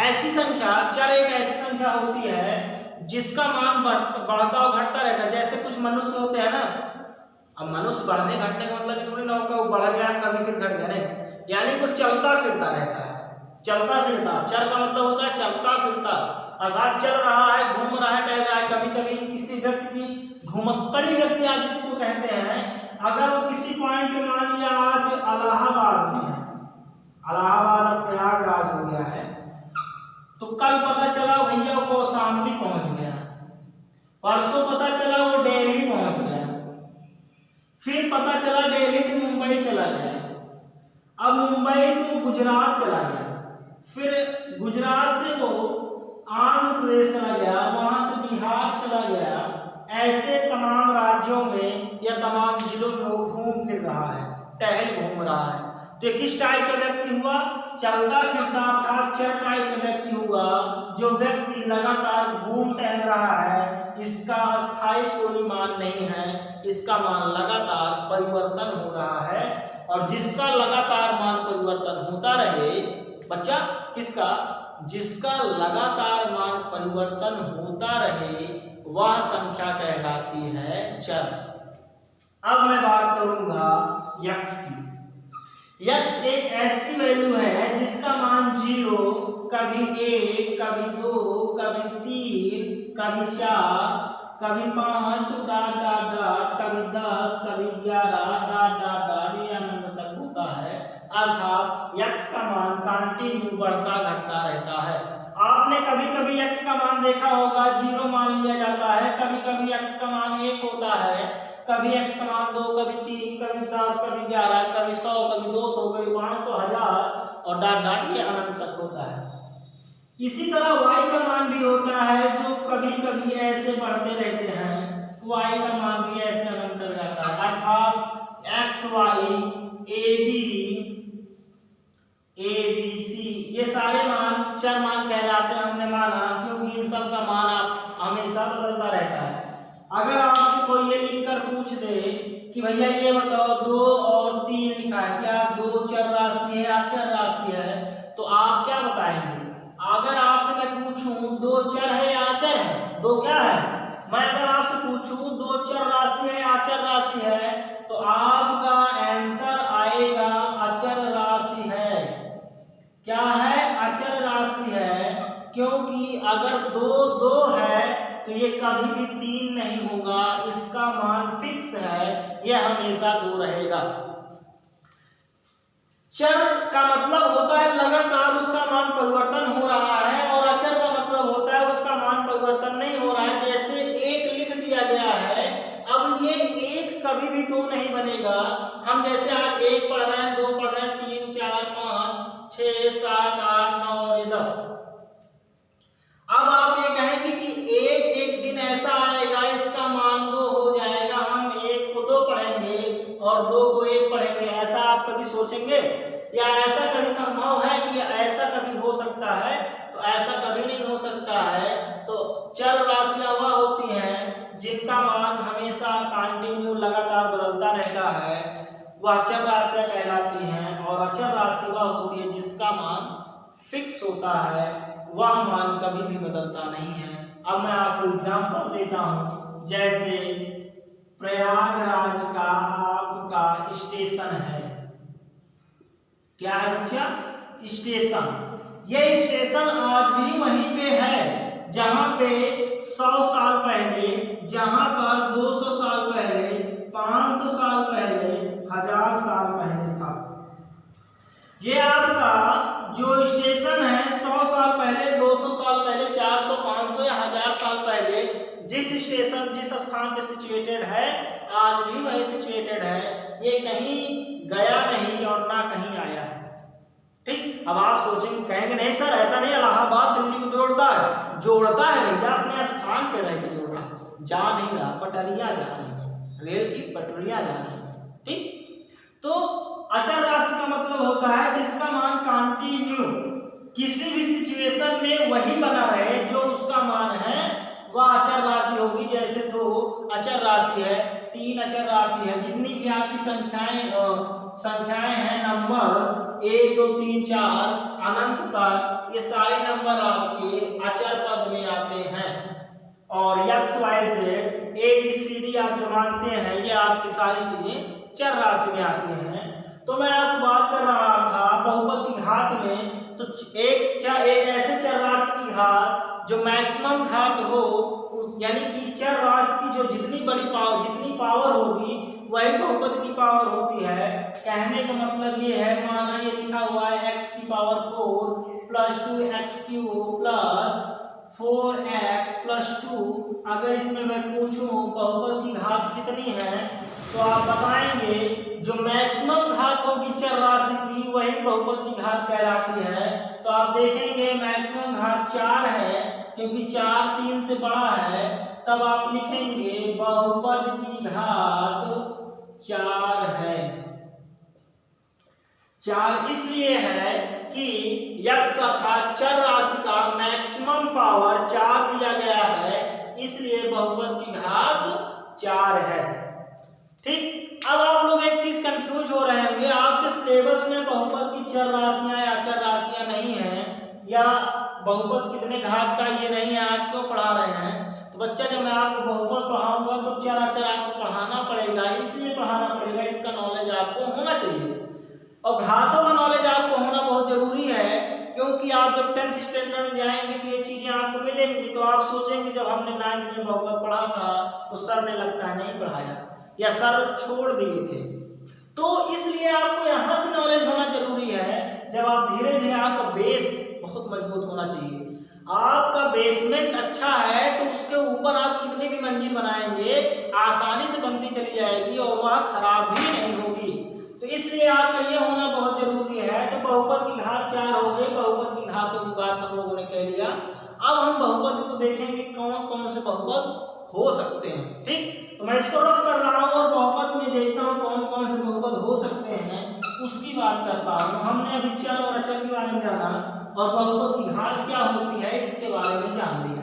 ऐसी संख्या, चर एक ऐसी संख्या होती है जिसका मान बढ़ता और घटता रहता है। जैसे कुछ मनुष्य होते हैं ना, अब मनुष्य बढ़ने घटने का मतलब थोड़ी ना होगा वो बढ़ गया कभी फिर घट गया, नहीं, यानी वो चलता फिरता रहता है, चलता फिरता। चर का मतलब होता है चलता फिरता, अर्थात चल रहा है, घूम रहा है, टहल रहा है, कभी कभी किसी व्यक्ति की घुमक्कड़ी व्यक्ति आज जिसको कहते हैं, अगर वो किसी पॉइंट पे मान लिया आज इलाहाबाद में है, इलाहाबाद अब प्रयागराज हो गया है, तो कल पता चला भैया वो कौशाम्बी पहुंच गया, परसों पता चला वो दिल्ली पहुंच गया, फिर पता चला दिल्ली से मुंबई चला गया, अब मुंबई से वो गुजरात चला गया, फिर गुजरात से वो आंध्र प्रदेश चला गया, वहां से बिहार चला गया, ऐसे तमाम राज्यों में या तमाम जिलों में वो घूम फिर रहा है, टहल घूम रहा है। तो किस टाइप का व्यक्ति हुआ? चलता फिरता अर्थात चर टाइप का व्यक्ति हुआ। जो व्यक्ति लगातार घूम टहल रहा है, इसका अस्थायी कोई मान नहीं है, इसका मान लगातार परिवर्तन हो रहा है। और जिसका लगातार मान परिवर्तन होता रहे, बच्चा किसका? जिसका लगातार मान परिवर्तन होता रहे वह संख्या कहलाती है चर। अब मैं बात करूंगा यक्स की। यक्स एक ऐसी वैल्यू है जिसका मान 0, कभी 1, कभी 2, कभी 3, कभी 4, कभी 5 तो डॉट डॉट डॉट, कभी 10, कभी 11 डॉट डॉट डॉट, ये अनंत तक होता है। अर्थात यक्स का मान कंटिन्यू बढ़ता घटता रहता है। आपने कभी कभी यक्स का मान देखा होगा 0 मान लिया जाता है, कभी कभी यक्स का मान 1 होता है, कभी एक्स का मान 2, कभी 3, कभी 10, कभी 11, कभी 100, कभी 200, कभी 500, 1000 और डॉट डॉट ये अनंत तक होता है। इसी तरह y का मान भी होता है जो कभी कभी ऐसे बढ़ते रहते हैं, y का मान भी ऐसे अनंत तक जाता है। अर्थात x, y, a b c ये सारे मान चर मान कहलाते हैं, हमने माना, क्योंकि इन सब का मान हमेशा बदलता रहता है। अगर आपसे कोई ये लिखकर पूछ दे कि भैया ये बताओ 2 और 3 लिखा है, क्या 2 चर राशि है या अचर राशि है, तो आप क्या बताएंगे? अगर आपसे मैं पूछूं 2 चर है या अचर है, 2 क्या है? मैं अगर आपसे पूछूं 2 चर राशि है या अचर राशि है, तो आपका आंसर आएगा अचर राशि है। क्या है? अचर राशि है, क्योंकि अगर 2 2 है तो ये कभी भी 3 नहीं होगा, इसका मान फिक्स है, यह हमेशा 2 रहेगा। चर का मतलब होता है लगातार उसका मान परिवर्तन हो रहा है, और अचर का मतलब होता है उसका मान परिवर्तन नहीं हो रहा है। जैसे 1 लिख दिया गया है, अब ये 1 कभी भी 2 नहीं बनेगा। हम जैसे आज 1 पढ़ रहे हैं, 2 पढ़ रहे हैं, 3, 4, 5, 6, 7, 8, 9 और 10। अब आप ये कहेंगे कि एक दिन ऐसा आएगा इसका मान 2 हो जाएगा, हम 1 को 2 पढ़ेंगे और 2 को 1 पढ़ेंगे, ऐसा आप कभी सोचेंगे? या ऐसा कभी संभव है कि ऐसा कभी हो सकता है? तो ऐसा कभी नहीं हो सकता है। तो चर राशियां वह होती हैं जिनका मान हमेशा कंटिन्यू लगातार बदलता रहता है, वह चर राशियां कहलाती हैं। और अचर राशि वह होती है जिसका मान फिक्स होता है, वह मान कभी भी बदलता नहीं है। अब मैं आपको एग्जांपल देता हूं, जैसे प्रयागराज का आपका स्टेशन है। क्या है बच्चा? स्टेशन। यह स्टेशन आज भी वहीं पे है जहां पे 100 साल पहले, जहां पर 200 साल पहले, 500 साल पहले, 1000 साल पहले था। ये आपका जो स्टेशन है 100 साल पहले, 200 साल पहले, 400, 500 या 1000 साल पहले जिस स्टेशन जिस स्थान पे सिचुएटेड है, आज भी वही सिचुएटेड है। ये कहीं गया नहीं और ना कहीं आया है। ठीक। अब आप सोचेंगे, कहेंगे नहीं सर ऐसा नहीं, इलाहाबाद दिल्ली को जोड़ता है। जोड़ता है भैया, अपने स्थान पे रह के जोड़ रहा है, जा नहीं रहा, पटरियां जा रही है, रेल की पटरियां जा रही है। ठीक। तो अचर राशि का मतलब होता है जिसका मान कंटिन्यू किसी भी सिचुएशन में वही बना रहे, जो उसका मान है वह अचर राशि होगी। जैसे 2 अचर राशि है, 3 अचर राशि है, जितनी भी आपकी संख्याएं हैं, नंबर्स 1 2 3 4 अनंत तक, ये सारे नंबर आपके अचर पद में आते हैं। और x y z a b c d आप जो मानते हैं, ये आपकी सारी चीजें चर राशि में आती हैं। तो मैं आपको बात कर रहा था बहुपद की घात में, तो एक ऐसे चर राशि की घात जो मैक्सिमम घात हो यानी कि चर राशि की जो जितनी पावर होगी वही बहुपद की पावर होती है। कहने का मतलब ये है, माना ये लिखा हुआ है x की power 4 plus 2x³ plus 4x plus 2। अगर इसमें मैं पूछूं बहुपद की घात कितनी है तो आप बताएंगे जो मैक्सिमम घात होगी चर राशि की वही बहुपद की घात कहलाती है। तो आप देखेंगे मैक्सिमम घात 4 है, क्योंकि 4 3 से बड़ा है, तब आप लिखेंगे बहुपद की घात 4 है। 4 इसलिए है कि x अर्थात चर राशि का मैक्सिमम पावर 4 दिया गया है, इसलिए बहुपद की घात 4 है। ठीक, अब आप लोग एक चीज कंफ्यूज हो रहे होंगे, आपके सिलेबस में बहुपद की चर राशियां या अचर राशियां नहीं है, या बहुपद कितने घात का ये नहीं है, आप क्यों पढ़ा रहे हैं? तो बच्चा जब मैं आपको बहुपद पढ़ाऊंगा तो चर अचर आपको पढ़ाना पड़ेगा, इसलिए पढ़ाना पड़ेगा, इसका नॉलेज आपको होना चाहिए। और घातों का नॉलेज आपको होना बहुत जरूरी है, क्योंकि आप जब 10th स्टैंडर्ड में जाएंगे तो ये चीजें आपको मिलेंगी, तो आप सोचेंगे जब हमने 9th में बहुपद पढ़ा था तो सर ने लगता है नहीं पढ़ाया या सर छोड़ दिए थे। तो इसलिए आपको यहाँ से नॉलेज होना जरूरी है। जब आप धीरे धीरे, आपका बेस बहुत मजबूत होना चाहिए। आपका बेसमेंट अच्छा है तो उसके ऊपर आप कितनी भी मंजिल बनाएंगे आसानी से बनती चली जाएगी और वह खराब भी नहीं होगी। तो इसलिए आपका ये होना बहुत जरूरी है। तो बहुपद की घात 4 हो गई, बहुपद की घातों की बात हम लोगों ने कह लिया। अब हम बहुपद को देखेंगे कौन कौन से बहुपद हो सकते हैं। ठीक, तो मैं इसको रफ कर रहा हूँ और बहुपद में देखता हूँ कौन कौन से बहुपद हो सकते हैं, उसकी बात करता हूँ। हमने अभी चर और अचर के बारे में जाना और बहुपद की घात क्या होती है इसके बारे में जान लिया।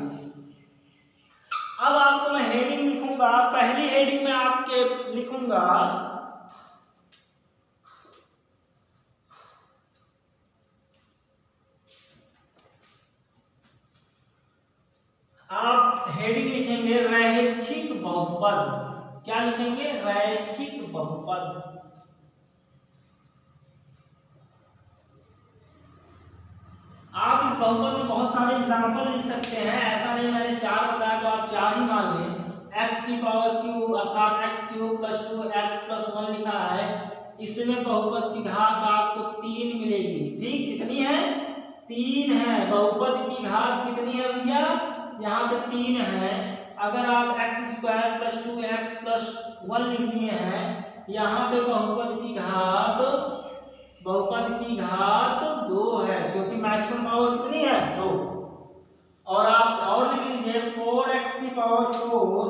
अब आपको मैं हेडिंग लिखूंगा। पहली हेडिंग में आपके लिखूंगा आप हेडिंग लिखेंगे रैखिक बहुपद। क्या लिखेंगे? रैखिक बहुपद। आप इस बहुपद में बहुत सारे एग्जांपल लिख सकते हैं, ऐसा नहीं मैंने 4 बताया तो आप 4 ही मान लें। x की पावर क्यूब अर्थात x³ + 2x + 1 लिखा है, इसमें बहुपद की घात आपको 3 मिलेगी। ठीक, कितनी है? 3 है। बहुपद की घात कितनी है भैया? यहाँ पे 3 है। अगर आप x² + 2x + 1 लिख दिए हैं, यहाँ पे बहुपद की घात 2 है, क्योंकि मैक्सिमम पावर कितनी है? 2। और आप और लिख लीजिए 4x की power 4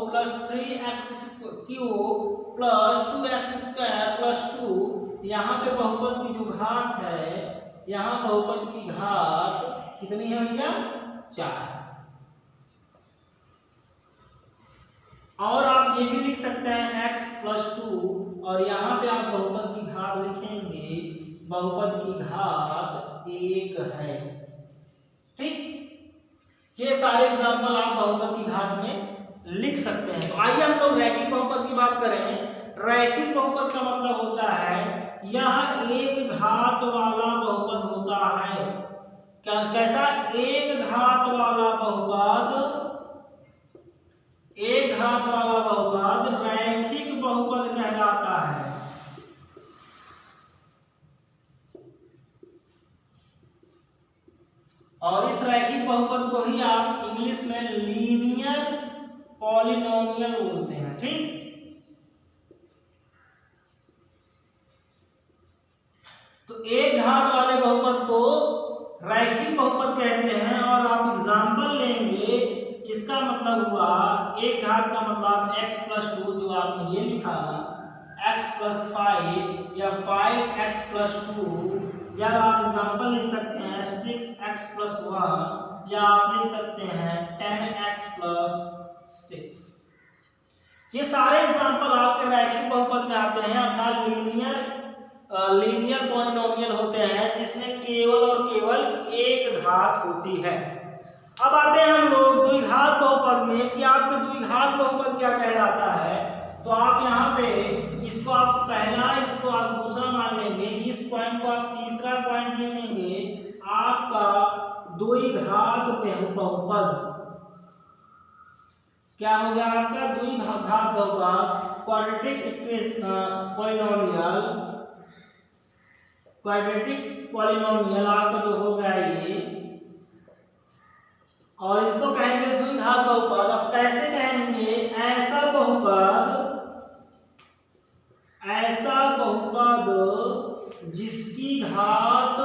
plus 3x³ plus 2x² plus 2। यहाँ पे बहुपद की जो घात है, यहाँ बहुपद की घात कितनी है भैया? 4। और आप ये भी लिख सकते हैं x + 2 और यहाँ पे आप बहुपद की घात लिखेंगे, बहुपद की घात 1 है। ठीक, ये सारे एग्जाम्पल आप बहुपद की घात में लिख सकते हैं। तो आइए हम लोग रैखिक बहुपद की बात करें। रैखिक बहुपद का मतलब होता है यह एक घात वाला बहुपद होता है। कैसा? एक घात वाला बहुपद, एक घात वाला बहुपद रैखिक बहुपद कहलाता है। और इस रैखिक बहुपद को ही आप इंग्लिश में लीनियर पॉलिनोमियल बोलते हैं। ठीक, तो एक घात वाले बहुपद को रैखिक बहुपद कहते हैं। और आप एग्जाम्पल लेंगे, इसका मतलब हुआ एक घात का मतलब x + 2 जो आपने ये लिखा, x + 5 या 5x + 2, या आप एग्जाम्पल लिख सकते हैं 6x + 1, या आप लिख सकते हैं 10x + 6। ये सारे एग्जाम्पल आपके रैखिक बहुपद में आते हैं, अर्थात लीनियर पॉलिनोमियल होते हैं जिसमें केवल और केवल एक घात होती है। अब आते हैं हम लोग द्विघात बहुपद में कि आपके द्विघात बहुपद क्या कहलाता है। तो आप यहाँ पे इसको आप पहला, इसको आप दूसरा मान लेंगे, इस पॉइंट को आप तीसरा पॉइंट लिखेंगे। आपका द्विघात बहुपद। क्या हो गया आपका द्विघात बहुपद, क्वाड्रेटिक पॉलिनोमियल, क्वाड्रेटिक पॉलिनोमियल आपका जो हो गया ये, और इसको कहेंगे द्विघात बहुपद। अब कैसे कहेंगे, ऐसा बहुपद जिसकी घात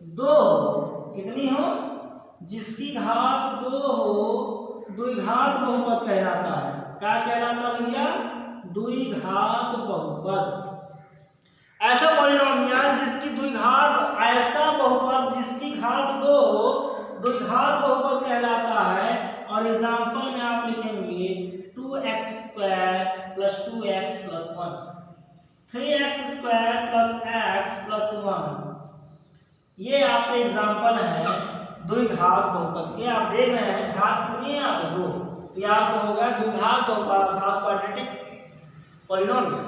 2 कितनी हो, जिसकी घात 2 हो, द्विघात बहुपद कहलाता है। क्या कहलाता भैया, द्विघात बहुपद। ऐसा पॉलिनोमियल जिसकी द्विघात, ऐसा बहुपद जिसकी घात 2 हो, द्विघात बहुपद कहलाता है। और एग्जांपल में आप लिखेंगे 2x² + 2x + 1, 3x² + x + 1। ये आपके एग्जांपल हैं द्विघात बहुपद के। आप देख रहे हैं घात कितनी है यहाँ पे 2, ये आपको होगा द्विघात बहुपद, क्वाड्रेटिक पॉलिनोमियल।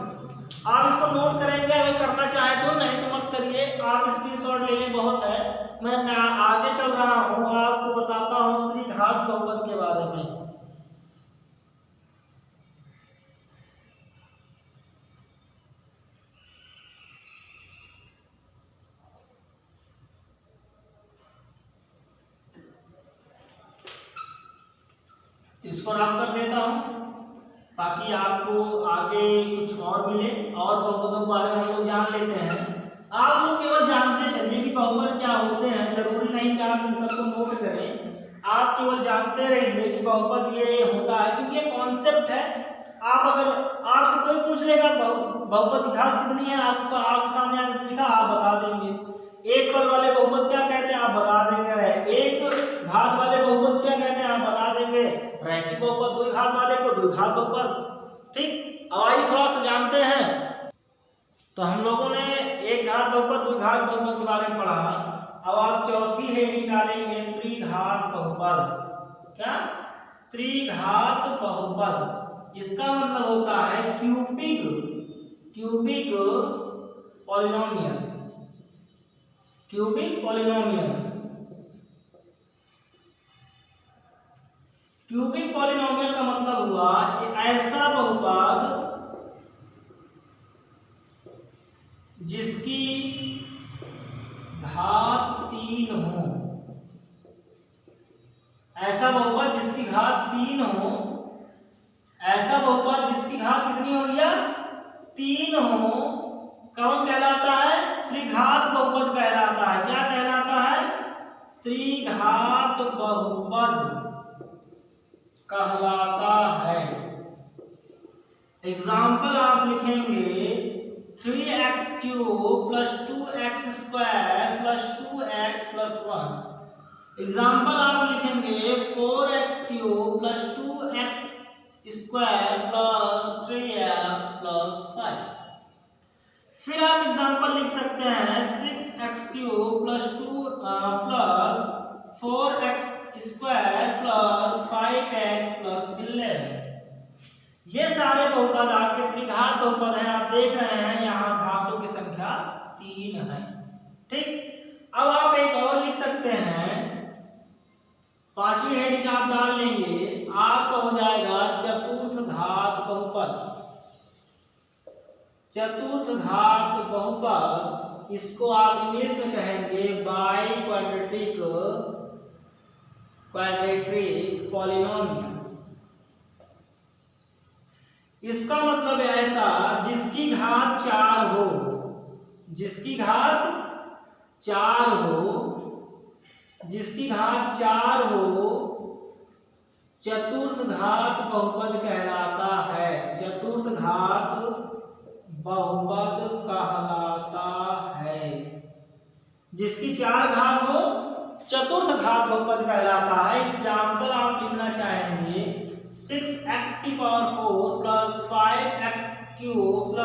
आप इसको नोट करेंगे, अगर करना चाहे तो, नहीं तो मत करिए, आप स्क्रीनशॉट ले लें, बहुत है। मैं आगे चल रहा हूँ, आपको बताता हूँ द्विघात बहुपद के बारे में। इसको रफ कर देता हूँ ताकि आपको आगे कुछ और मिले, और बहुपदों के बारे में हम लोग जान लेते हैं। आप लोग केवल जानते चलिए कि बहुपद क्या होते हैं, जरूरी नहीं कि आप इन सबको नोट करें। आप केवल जानते रहिए कि बहुपद ये होता है, क्योंकि ये कॉन्सेप्ट है। आप अगर आपसे कोई पूछ लेगा बहुपद की घात कितनी है, आपके सामने आंसर लिखा, आप बता देंगे। एक पद वाले बहुपद क्या कहते हैं, आप बता देंगे। एक घात वाले बहुपद क्या कहते हैं, आप बता देंगे। रैखिक बहुपद, द्विघात वाले को द्विघात बहुपद। ठीक, अब आइए थोड़ा सा जानते हैं। तो हम लोगों ने एक घात बहुपद, द्विघात बहुपद के बारे में पढ़ा। अब आप चौथी हेडिंग डालेंगे त्रिघात बहुपद। क्या, त्रिघात बहुपद। इसका मतलब होता है cubic polynomial, cubic polynomial. Cubic polynomial का मतलब हुआ ऐसा बहुपद जिसकी घात 3 हो। ऐसा बहुपद जिसकी घात 3 हो, ऐसा बहुपद जिसकी घात कितनी हो भैया, 3 हो, कौन कहलाता है, त्रिघात बहुपद कहलाता है। क्या कहलाता है, त्रिघात बहुपद कहलाता है। एग्जाम्पल आप लिखेंगे 3x³ + 2x² + 2x + 1। एग्जाम्पल आप लिखेंगे 4x³ + 2x² + 3x + 5। फिर आप एग्जाम्पल लिख सकते हैं 6x³ + 2 + 4x² + 5x + 11। ये सारे बहुपद आपके त्रिघात बहुपद हैं। आप देख रहे हैं यहाँ घातों की संख्या 3 है। ठीक, अब आप एक और लिख सकते हैं, पांचवी हेडिंग आप डाल लेंगे, आपका हो जाएगा चतुर्थ घात बहुपद। चतुर्थ घात बहुपद, इसको आप इंग्लिश में कहेंगे बाई क्वाड्रेटिक पॉलिनोमियल। इसका मतलब ऐसा जिसकी घात 4 हो, जिसकी घात 4 हो, जिसकी घात 4 हो, चतुर्थ घात बहुपद कहलाता है। चतुर्थ घात बहुपद कहलाता है। जिसकी 4 घात हो, चतुर्थ घात बहुपद कहलाता है। एग्जाम्पल आप लिखना चाहेंगे 6x⁴ + 5x³ +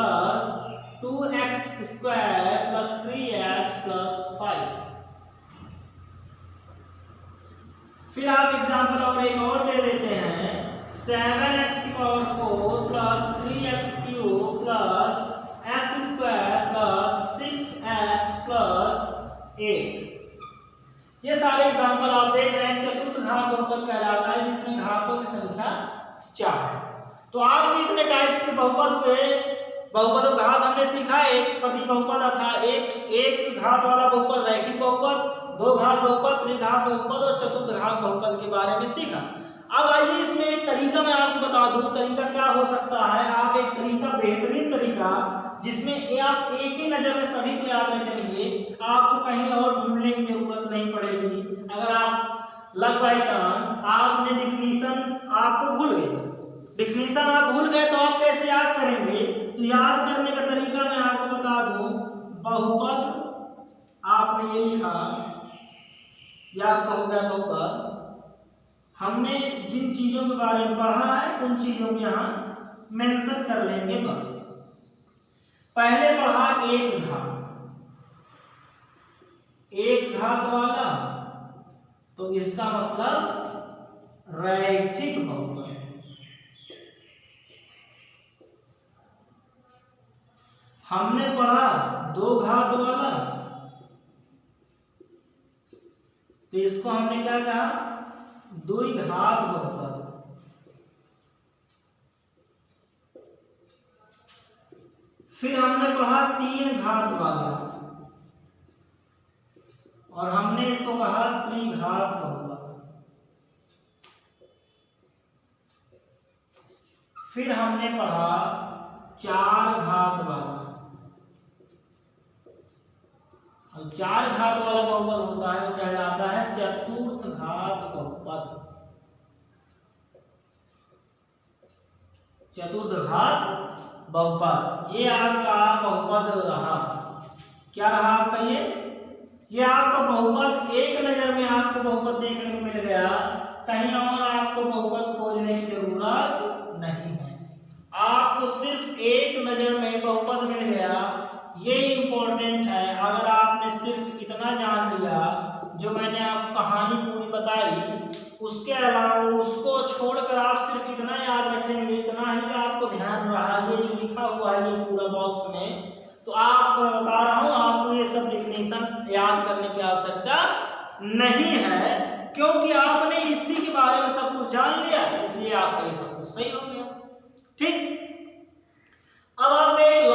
2x² + 3x + 5। फिर आप एग्जाम्पल और एक और ले लेते हैं 7x⁴ + 3x³ + x² + 6x + 8। ये सारे एग्जाम्पल आप देख रहे हैं, चतुर्थ घात बहुपद कहलाता है जिसमें घातों की संख्या 4 है। तो आपके इतने टाइप्स के बहुपद हुए, बहुपद घात हमने सीखा, एक पदी बहुपद अर्थात एक घात वाला बहुपद रैखिक बहुपद, दो घात बहुपद, त्रिघात बहुपद और चतुर्थ घात बहुपद के बारे में सीखा। अब आइए इसमें एक तरीका मैं आपको बता दूं, तरीका क्या हो सकता है। आप एक तरीका, बेहतरीन तरीका जिसमें आप एक ही नजर में सभी को याद रखेंगे, आपको कहीं और ढूंढने की जरूरत नहीं पड़ेगी। अगर आप लक बाई चांस आपने डिफिनीशन आपको भूल गए, डिफिनीशन आप भूल गए तो आप कैसे याद करेंगे। तो याद करने का तरीका मैं आपको बता दूं, बहुपद आपने ये लिखा, याद हो गया बहुपद। हमने जिन चीजों के बारे में पढ़ा है उन चीजों को यहाँ मेंशन कर लेंगे बस। पहले पढ़ा एक घात, एक घात वाला, तो इसका मतलब रैखिक बहुपद। हमने पढ़ा दो घात वाला, तो इसको हमने क्या कहा, द्विघात बहुपद। फिर हमने पढ़ा तीन घात वाला और हमने इसको कहा त्रिघात बहुपद। फिर हमने पढ़ा चार घात वाला, और चार घात वाला बहुपद होता है, कहलाता है चतुर्थ घात बहुपद। चतुर्थ घात बहुपद ये आपका बहुपद रहा। क्या रहा आपका ये आपका बहुपद। एक नजर में आपको बहुपद देखने को मिल गया, कहीं और आपको बहुपद खोजने की जरूरत नहीं है, आपको सिर्फ एक नजर में बहुपद मिल गया। ये इंपॉर्टेंट है। अगर आपने सिर्फ इतना जान लिया जो मैंने आपको कहानी पूरी बताई, उसके अलावा उसको छोड़कर आप सिर्फ इतना याद रखेंगे, इतना ही आपको ध्यान रहा, ये जो लिखा हुआ है ये पूरा बॉक्स में, तो आपको बता रहा हूं आपको ये सब डिफिनीशन याद करने की आवश्यकता नहीं है, क्योंकि आपने इसी के बारे में सब कुछ जान लिया, इसलिए आपका ये सब कुछ सही हो गया। ठीक, अब आपका एक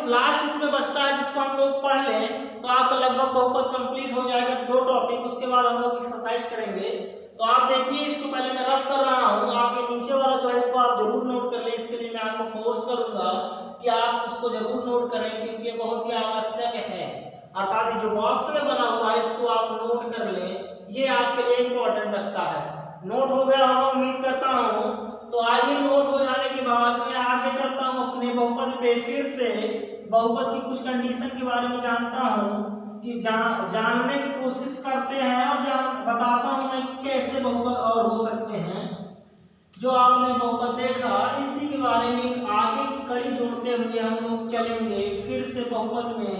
लास्ट इसमें बचता है जिसको हम लोग पढ़ लें तो आपका लगभग बहुपद कंप्लीट हो जाएगा। दो टॉपिक, उसके बाद हम लोग एक्सरसाइज करेंगे। तो आप देखिए, इसको पहले मैं रफ कर रहा हूँ, आप ये नीचे वाला जो है इसको आप जरूर नोट कर लें। इसके लिए मैं आपको फोर्स करूंगा कि आप उसको जरूर नोट करें, क्योंकि ये बहुत ही आवश्यक है। अर्थात जो बॉक्स में बना हुआ है इसको आप नोट कर लें, ये आपके लिए इंपॉर्टेंट रखता है। नोट हो गया होगा उम्मीद करता हूँ। तो आइए, नोट हो जाने के बाद मैं आगे चलता हूँ अपने बहुपद पे। फिर से बहुपद की कुछ कंडीशन के बारे में जानता हूँ कि जानने की कोशिश करते हैं और बताता हूँ मैं कैसे बहुपद और हो सकते हैं। जो आपने बहुपद देखा, इसी के बारे में एक आगे की कड़ी जोड़ते हुए हम लोग चलेंगे फिर से बहुपद में।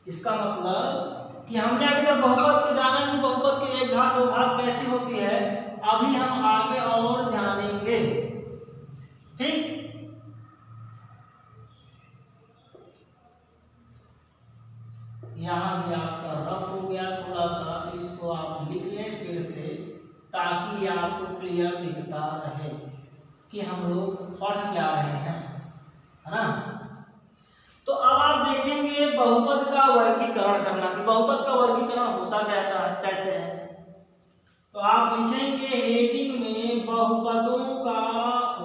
इसका मतलब कि हमने अभी तक बहुपद को जाना कि बहुपद की एक घात दो घात कैसी होती है, अभी हम आगे और जानेंगे। ठीक, यहाँ भी आपका रफ हो गया थोड़ा सा, इसको आप लिख लें फिर से, ताकि आपको क्लियर दिखता रहे कि हम लोग पढ़ क्या रहे हैं, है ना। तो अब आप देखेंगे बहुपद का वर्गीकरण करना, कि बहुपद का वर्गीकरण होता कैसे है। तो आप लिखेंगे हेडिंग में बहुपदों का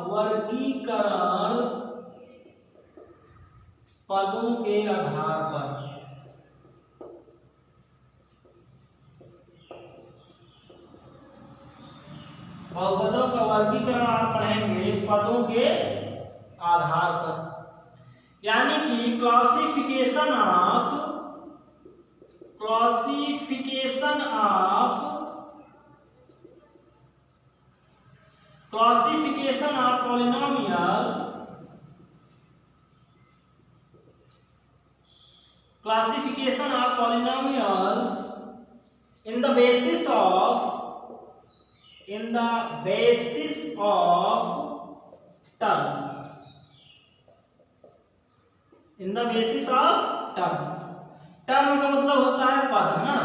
वर्गीकरण पदों के आधार पर। बहुपदों का वर्गीकरण आप पढ़ेंगे पदों के आधार पर, यानी कि classification of polynomial, classification of polynomials in the basis of terms, in the basis of term। Term का मतलब होता है पद, है ना।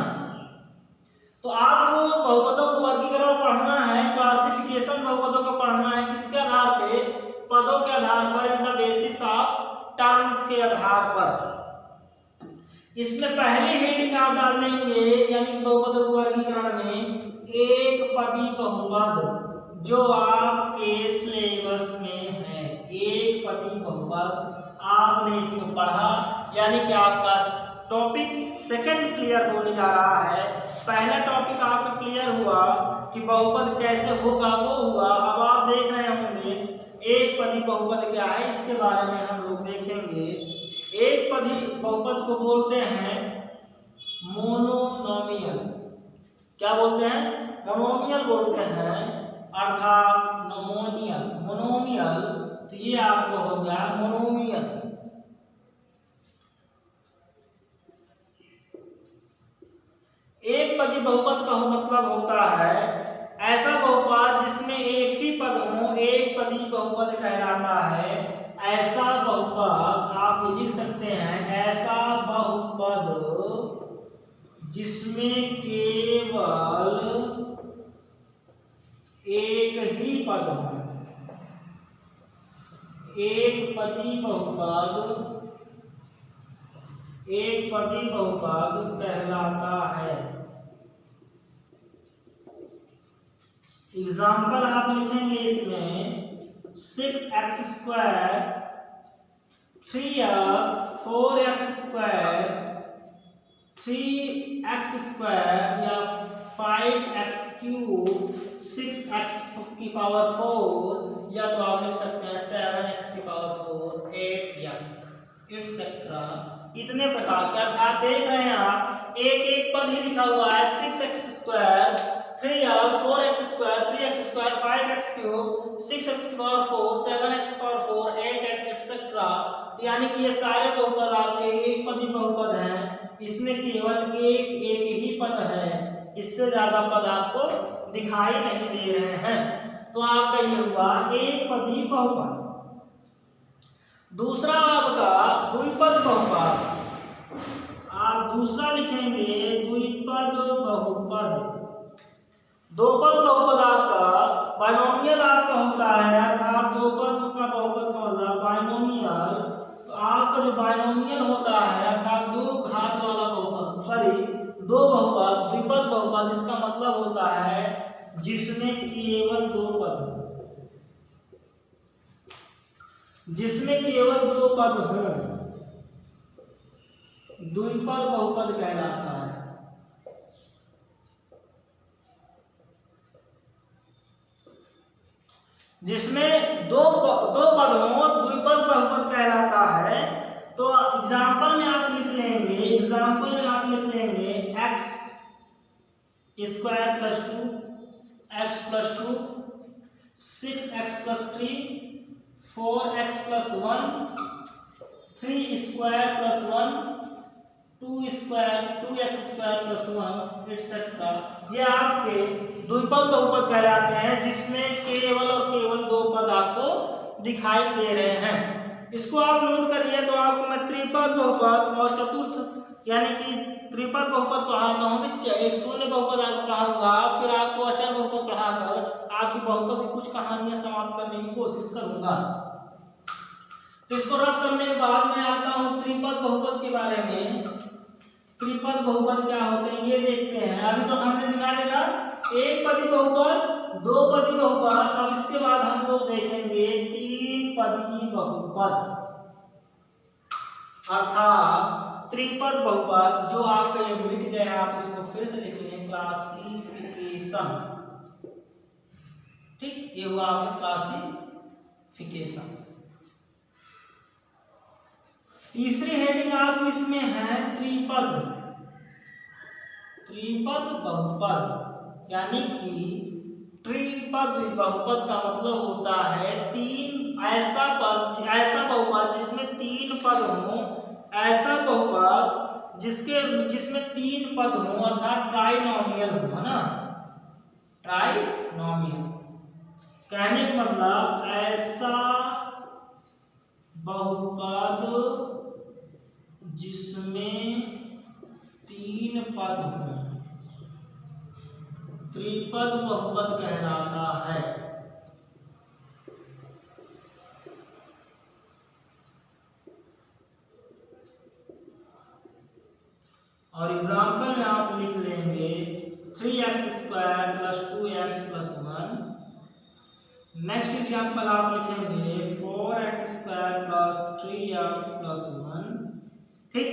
तो आपको बहुपदों को वर्गीकरण पढ़ना है, क्लासिफिकेशन बहुपदों को पढ़ना है किसके आधार पे, पदों के आधार पर, in the basis of terms के आधार पर। इसमें पहले हेडिंग आप डाल देंगे यानी कि बहुपदों के वर्गीकरण में एक पदी बहुपद जो आपके सिलेबस में है, एक पदी बहुपद आपने इसमें पढ़ा, यानी कि आपका टॉपिक सेकंड क्लियर होने जा रहा है। पहला टॉपिक आपका क्लियर हुआ कि बहुपद कैसे होगा, वो हुआ। अब आप देख रहे होंगे एक पदी बहुपद क्या है, इसके बारे में हम लोग देखेंगे। एक पदी बहुपद को बोलते हैं मोनोनोमियल। क्या बोलते हैं? मोनोमियल बोलते हैं, अर्थात मोनोमियल। मोनोमियल तो ये आपको हो गया मोनोमियल। एक पदी बहुपद का मतलब होता है ऐसा बहुपद जिसमें एक ही पद हो, एक पदी बहुपद कहलाता है। ऐसा बहुपद आप लिख सकते हैं, ऐसा बहुपद जिसमें केवल एक ही पद हो, एक पदी बहुपद, एक पदी बहुपद कहलाता है। एग्जाम्पल आप लिखेंगे इसमें 6x², 3x, 4x², 3x² या 5x³ 6x⁴ या तो आप लिख सकते हैं 7x⁴, 8x एटसेट्रा, इतने प्रकार के। अर्थात देख रहे हैं आप एक एक पद ही लिखा हुआ है, 6x², 3x, 4x², 3x², 5x³, 6x⁴, 7x⁴, 8x etcetera. यानी कि ये सारे बहुपद आपके एक पदी बहुपद हैं। इसमें केवल एक ही पद है, इससे ज्यादा पद आपको दिखाई नहीं दे रहे हैं। तो आपका ये हुआ एक पदी बहुपद। दूसरा आपका द्विपद बहुपद। आप दूसरा लिखेंगे द्विपद बहुपद। दो पद बहुपद आपका बाइनोमियल आपका होता है, अर्थात दो पद का बहुपद का मतलब बाइनोमियल। तो आपका जो बाइनोमियल होता है अर्थात दो घात वाला बहुपद, दो बहुपद, द्विपद बहुपद, इसका मतलब होता है जिसमें केवल दो पद हो, जिसमें केवल दो पद हो, द्विपद बहुपद कहलाता है। जिसमें दो पद हो द्विपद बहुपद कहलाता है। तो एग्जाम्पल में आप लिख लेंगे, x² + 2, x + 2, 6x + 3, 4x + 1, 3² + 1, 2x² + 1 etcetera. ये आपके द्विपद बहुपद कहलाते हैं जिसमें केवल और केवल दो पद आपको दिखाई दे रहे हैं। इसको आप नोट करिए। तो आपको मैं त्रिपद बहुपद और चतुर्थ यानी कि त्रिपद बहुपद पढ़ाता हूँ, एक शून्य बहुपद आपको पढ़ाऊंगा, फिर आपको अचर बहुपद पढ़ाकर आपकी बहुपद की कुछ कहानियां समाप्त करने की कोशिश करूंगा। तो इसको रफ करने के बाद मैं आता हूँ त्रिपद बहुपद के बारे में। त्रिपद बहुपद क्या होते हैं ये देखते हैं। अभी तो हमने दिखा देगा एक पदी बहुपद, दो पदी बहुपद। अब इसके बाद हम लोग देखेंगे तीन पदी बहुपद, अर्थात त्रिपद बहुपद। जो आपका ये मिट गया आप इसको फिर से लिख लें, क्लासिफिकेशन। ठीक, ये हुआ आपका क्लासिफिकेशन। तीसरी हेडिंग आपको इसमें है त्रिपद। त्रिपद बहुपद यानी कि त्रिपद बहुपद का मतलब होता है तीन ऐसा बहुपद जिसमें तीन पद हो, ऐसा बहुपद जिसमें तीन पद हो, अर्थात ट्राइनोमियल हो, है ना। ट्राइनोमियल कहने का मतलब ऐसा बहुपद जिसमें तीन पद हो, त्रिपद बहुपद कहलाता है। और एग्जाम्पल में आप लिख लेंगे 3x² + 2x + 1। नेक्स्ट एग्जाम्पल आप लिखेंगे 4x² + 3x + 1। ठीक,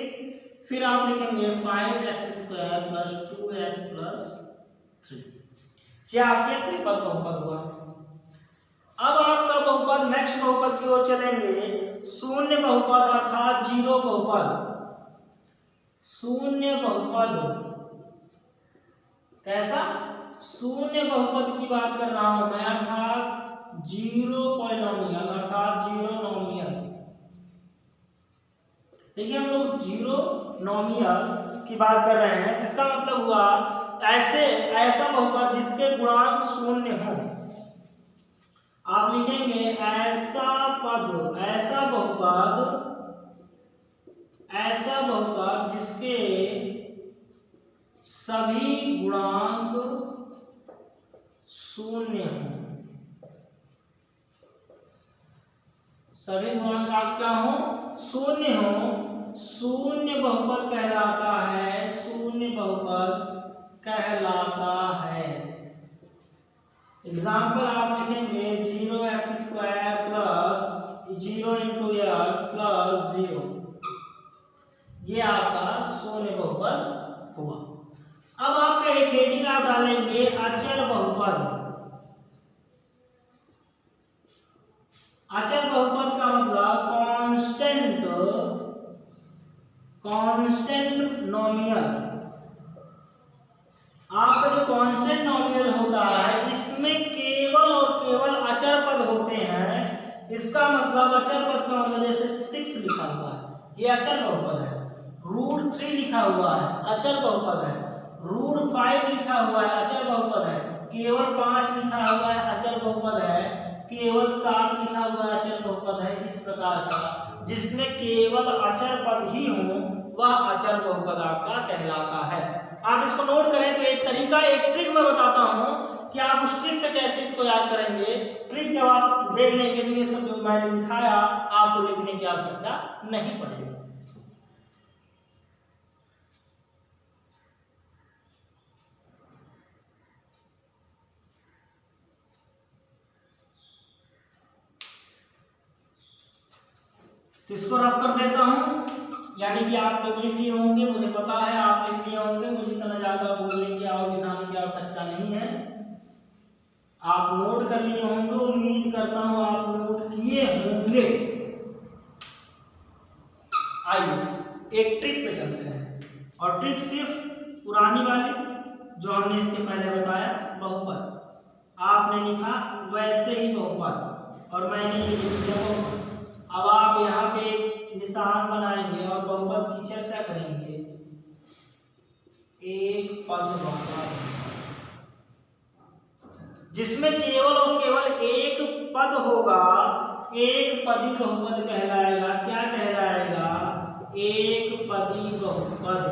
फिर आप लिखेंगे 5x² + 2x + 3। ये आपके त्रिपद बहुपद हुआ। अब आपका बहुपद नेक्स्ट बहुपद की ओर चलेंगे, शून्य बहुपद अर्थात जीरो बहुपद। शून्य बहुपद कैसा? शून्य बहुपद की बात कर रहा हूं मैं, अर्थात जीरो पॉलिनोमियल अर्थात जीरो नोमियल। देखिए हम लोग जीरो नोमियल की बात कर रहे हैं, इसका मतलब हुआ ऐसा बहुपद जिसके गुणांक शून्य हो। आप लिखेंगे ऐसा बहुपद जिसके सभी गुणांक शून्य हो। सभी गुणांक आप क्या हो? शून्य हो। शून्य बहुपद कहलाता है, शून्य बहुपद कहलाता है। एग्जाम्पल आप लिखेंगे 0x² + 0 × x + 0। ये आपका शून्य बहुपद हुआ। अब आपका एक हेडिंग आप डालेंगे अचर बहुपद। अचर बहुपद का मतलब कांस्टेंट नोमियल। आपका जो कांस्टेंट नोमियल होता है इसमें केवल और केवल अचर पद होते हैं। इसका मतलब अचर पद का मतलब जैसे 6 लिखा हुआ है, ये अचर बहुपद है। √3 लिखा हुआ है, अचर बहुपद है। √5 लिखा हुआ है, अचर बहुपद है। केवल 5 लिखा हुआ है, अचर बहुपद है। केवल 7 लिखा हुआ है, अचर बहुपद है। इस प्रकार का जिसमें केवल अचर पद ही हो वह अचर बहुपद आपका कहलाता है। आप इसको नोट करें तो एक तरीका, एक ट्रिक मैं बताता हूं कि आप उस ट्रिक से कैसे इसको याद करेंगे। ट्रिक जब आप देख लेंगे तो ये सब जो मैंने लिखाया आपको लिखने की आवश्यकता नहीं पड़ेगी। तो इसको रफ कर देता हूं, यानी कि आप लोग लिख लिए होंगे, मुझे पता है आप लिख लिए होंगे। मुझे इतना ज्यादा बोलने की और लिखाने की आवश्यकता नहीं है। आप नोट कर लिए होंगे, उम्मीद करता हूं आप नोट किए होंगे। आइए एक ट्रिक पे चलते हैं, और ट्रिक सिर्फ पुरानी वाली जो हमने इसके पहले बताया, बहुपद। आपने लिखा वैसे ही बहुपद और मैंने ये लिख दिया बहुपद। अब आप यहाँ पे निशान बनाएंगे और बहुपद की चर्चा करेंगे। एक पद वाला जिसमें केवल और केवल एक पद होगा, एक पदी बहुपद कहलाएगा। क्या कहलाएगा? एक पदी बहुपद।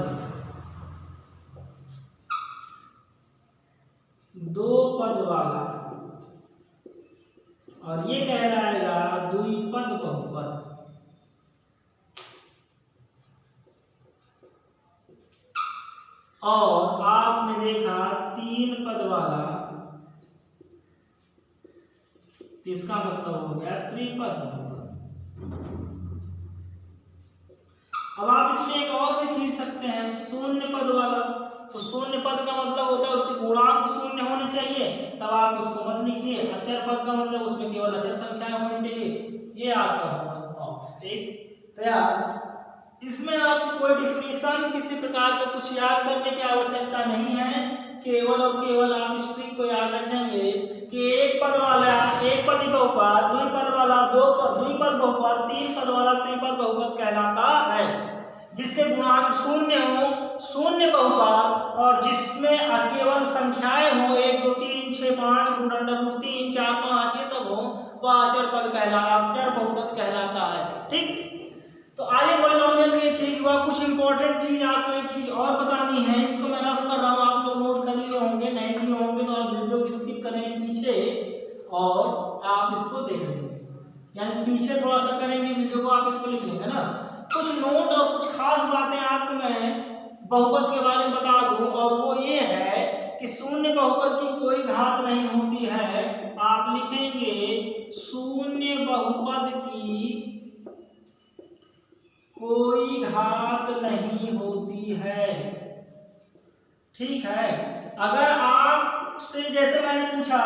दो पद वाला, और ये कहलाएगा द्विपद बहुपद। और आपने देखा 3 पद वाला, इसका मतलब हो गया त्रिपद बहुपद। अब आप इसमें एक और भी खींच सकते हैं, शून्य पद वाला। तो शून्य पद का मतलब होता है उसके गुणांक शून्य होने चाहिए, तब आप उसको मत लिखिए। अचर पद का मतलब उसमें केवल अचर संख्याएं होनी चाहिए। ये आपका बॉक्स ठीक तैयार। इसमें आपको कोई डिफिनीशन किसी प्रकार का कुछ याद करने की आवश्यकता नहीं है। केवल और केवल आप इस ट्रिक को याद रखेंगे कि एक पद वाला एक पदी बहुपद, द्विपद वाला द्विपद बहुपद, 3 पद वाला त्रिपद बहुपद कहलाता है। जिसके गुणांक शून्य हो, शून्य बहुपद, और जिसमें केवल संख्याएं हो 1 2 3 6 5 √3 4 5 ये सब हो, वह अचर पद अचर बहुपद कहलाता है। ठीक, तो आगे पॉलिनोमियल की चीज हुआ। कुछ इंपॉर्टेंट चीज आपको एक चीज और बतानी है, इसको मैं रफ कर रहा हूँ, आप लोग नोट कर लिए होंगे, नहीं किए होंगे तो आप वीडियो को स्किप करेंगे पीछे और आप इसको देख लेंगे, यानी पीछे थोड़ा सा करेंगे वीडियो को, आप इसको लिख लेंगे ना। कुछ नोट और कुछ खास बातें आपको मैं बहुपद के बारे में बता दूं, और वो ये है कि शून्य बहुपद की कोई घात नहीं होती है। आप लिखेंगे शून्य बहुपद की कोई घात नहीं होती है, ठीक है। अगर आपसे जैसे मैंने पूछा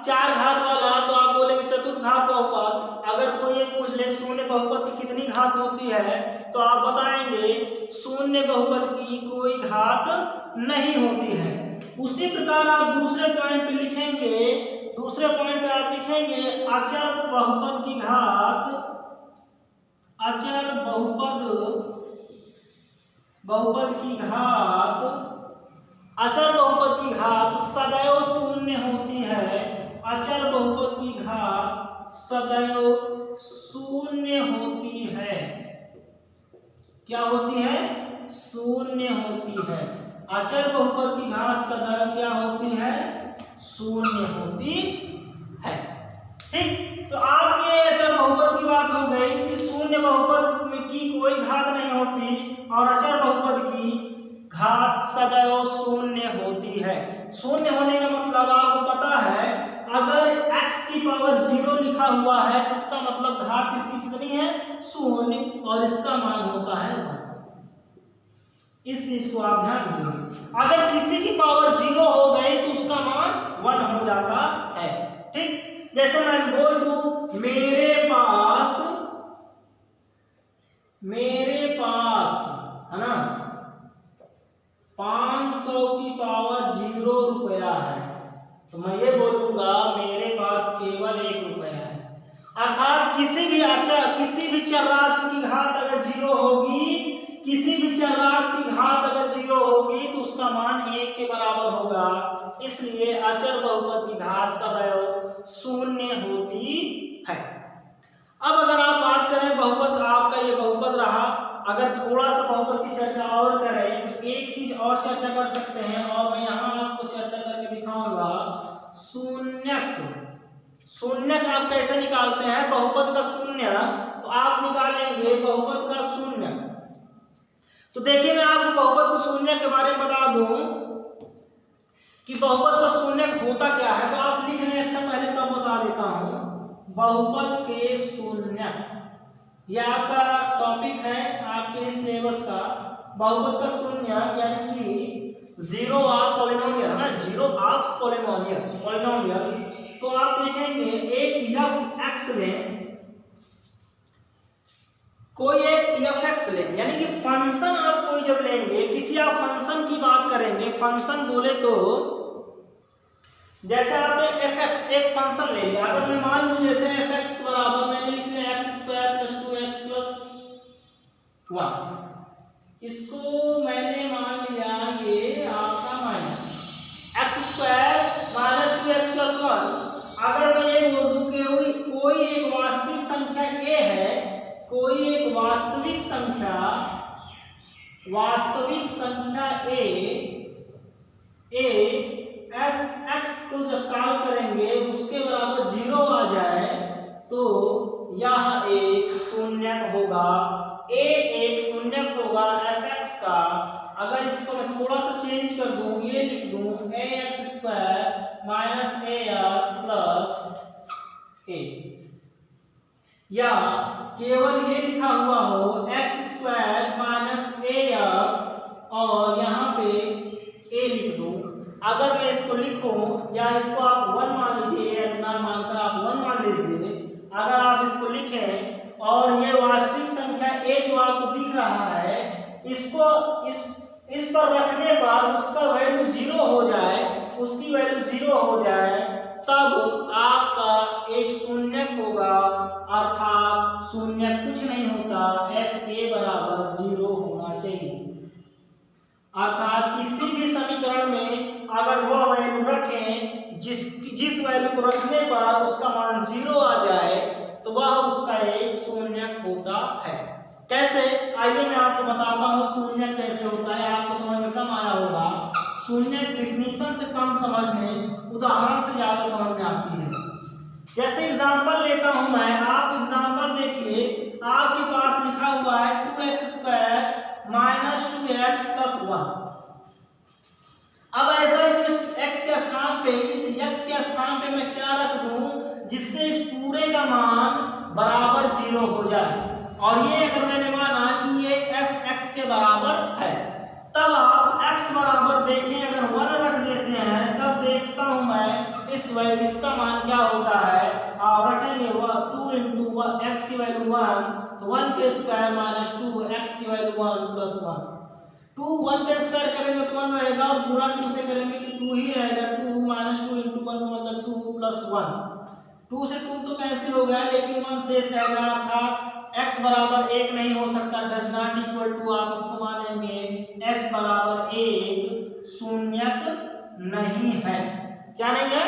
4 घात वाला तो आप बोलेंगे चतुर्थ घात बहुपद। अगर कोई ये पूछ ले शून्य बहुपद की कितनी घात होती है तो आप बताएंगे शून्य बहुपद की कोई घात नहीं होती है। उसी प्रकार आप दूसरे पॉइंट पे लिखेंगे, दूसरे पॉइंट पे आप लिखेंगे अचर बहुपद की घात, अचर बहुपद की घात, अचर बहुपद की घात सदैव शून्य होती है। अचर बहुपद की घात सदैव शून्य होती है। क्या होती है? शून्य होती है। अचर बहुपद की घात सदैव क्या होती है? शून्य होती है। ठीक, तो आपकी अचर बहुपद की बात हो गई कि शून्य बहुपद की कोई घात नहीं होती और अचर बहुपद की घात सदैव शून्य होती है। शून्य होने का मतलब आपको पता है, अगर x की पावर 0 लिखा हुआ है तो इसका मतलब घात इसकी कितनी है? शून्य, और इसका मान होता है 1। इस चीज को आप ध्यान देंगे। अगर किसी की पावर 0 हो गई तो उसका मान 1 हो जाता है। ठीक, जैसे मैं बोल दूं मेरे पास है ना 500 की पावर 0 रुपया है, तो मैं ये बोलूंगा मेरे पास केवल 1 रुपया है। अर्थात किसी भी चर राशि की घात अगर 0 होगी, किसी भी चर राशि की घात अगर 0 होगी तो उसका मान 1 के बराबर होगा। इसलिए अचर बहुपद की घात सदैव शून्य होती है। अब अगर आप बात करें बहुपद, आपका ये बहुपद रहा, अगर थोड़ा सा बहुपद की चर्चा और करें तो एक चीज और चर्चा कर सकते हैं, और मैं यहाँ आपको चर्चा करके दिखाऊंगा शून्यक। शून्यक आप कैसे निकालते हैं? बहुपद का शून्य तो आप निकालेंगे बहुपद का शून्य। तो देखिए मैं आपको बहुपद के शून्य के बारे में बता दूं कि बहुपद का शून्य होता क्या है, तो आप लिख लें। अच्छा, पहले तो बता देता हूं बहुपद के शून्यक, यह आपका टॉपिक है आपके सिलेबस का। बहुपद का शून्य यानी कि 0 ऑफ पॉलिनोमियल है ना, 0 ऑफ पॉलिनोमियल्स। तो आप देखेंगे एक f(x) लें, कोई एक f(x) लें, यानी कि फंक्शन आप कोई जब लेंगे, किसी आप फंक्शन की बात करेंगे। फंक्शन बोले तो जैसे आपने f(x) एक फंक्शन ले लिया, अगर मैं मान लूं जैसे f(x) बराबर मैंने लिख लिया x² + 2x + 1, इसको मैंने मान लिया ये आपका माइनस x² - 2x + 1। अगर मैं ये बोल दूं कि कोई एक वास्तविक संख्या a है, कोई एक वास्तविक संख्या a f(x) को जब सॉल्व करेंगे उसके बराबर 0 आ जाए तो यह एक शून्यक होगा। a एक शून्यक होगा f(x) का। अगर इसको मैं थोड़ा सा चेंज कर दूं, ये लिख दूं ax² - ax + a, या केवल ये लिखा हुआ हो x² - ax और यहाँ पे a लिख दूं। अगर मैं इसको लिखूं, या इसको आप 1 मान लीजिए, या ना मानकर आप 1 मान लीजिए। अगर आप इसको लिखें और ये वास्तविक संख्या a जो आपको दिख रहा है, इसको इस पर रखने पर उसका वैल्यू 0 हो जाए, उसकी वैल्यू 0 हो जाए, तब आपका एक शून्यक होगा। अर्थात शून्यक कुछ नहीं होता, fa बराबर 0 होना चाहिए। अर्थात किसी भी समीकरण में अगर वह वैल्यू रखें जिस वैल्यू को रखने पर उसका मान 0 आ जाए तो वह उसका एक शून्यक होता है। कैसे? आइए मैं आपको बताता हूँ शून्यक कैसे होता है, आपको समझ में कम आया होगा। शून्य डिफिनीशन से कम समझ में, उदाहरण से ज्यादा समझ में आती है। जैसे एग्जांपल लेता हूं मैं, आप एग्जांपल देखिए, आपके पास लिखा हुआ है 2x² माइनस 2x प्लस 1। अब ऐसा इसमें x के स्थान पे, इस x के स्थान पे मैं क्या रख दूं जिससे इस पूरे का मान बराबर 0 हो जाए। और ये अगर मैंने माना कि ये f(x) के बराबर है, तब आप x बराबर देखें, अगर 1 रख देते हैं तब देखता हूं मैं इसका मान क्या होता है। आप रखेंगे 2 इंटू x की वैल्यू 1, तो 1 के स्क्वायर माइनस 2 x की वैल्यू 1 प्लस 1। 2 1 का स्क्वायर करेंगे तो 1 रहेगा, और गुणा 2 से करेंगे तो 2 ही रहेगा। 2 माइनस 2 इंटू 1 मतलब 2 प्लस 1। 2 से 2 तो कैंसिल हो गया, लेकिन 1 शेष रहेगा, अर्थात x बराबर 1 नहीं हो सकता, डज नॉट इक्वल टू, आप इसको मानेंगे x बराबर 1 शून्यक नहीं है। क्या नहीं है?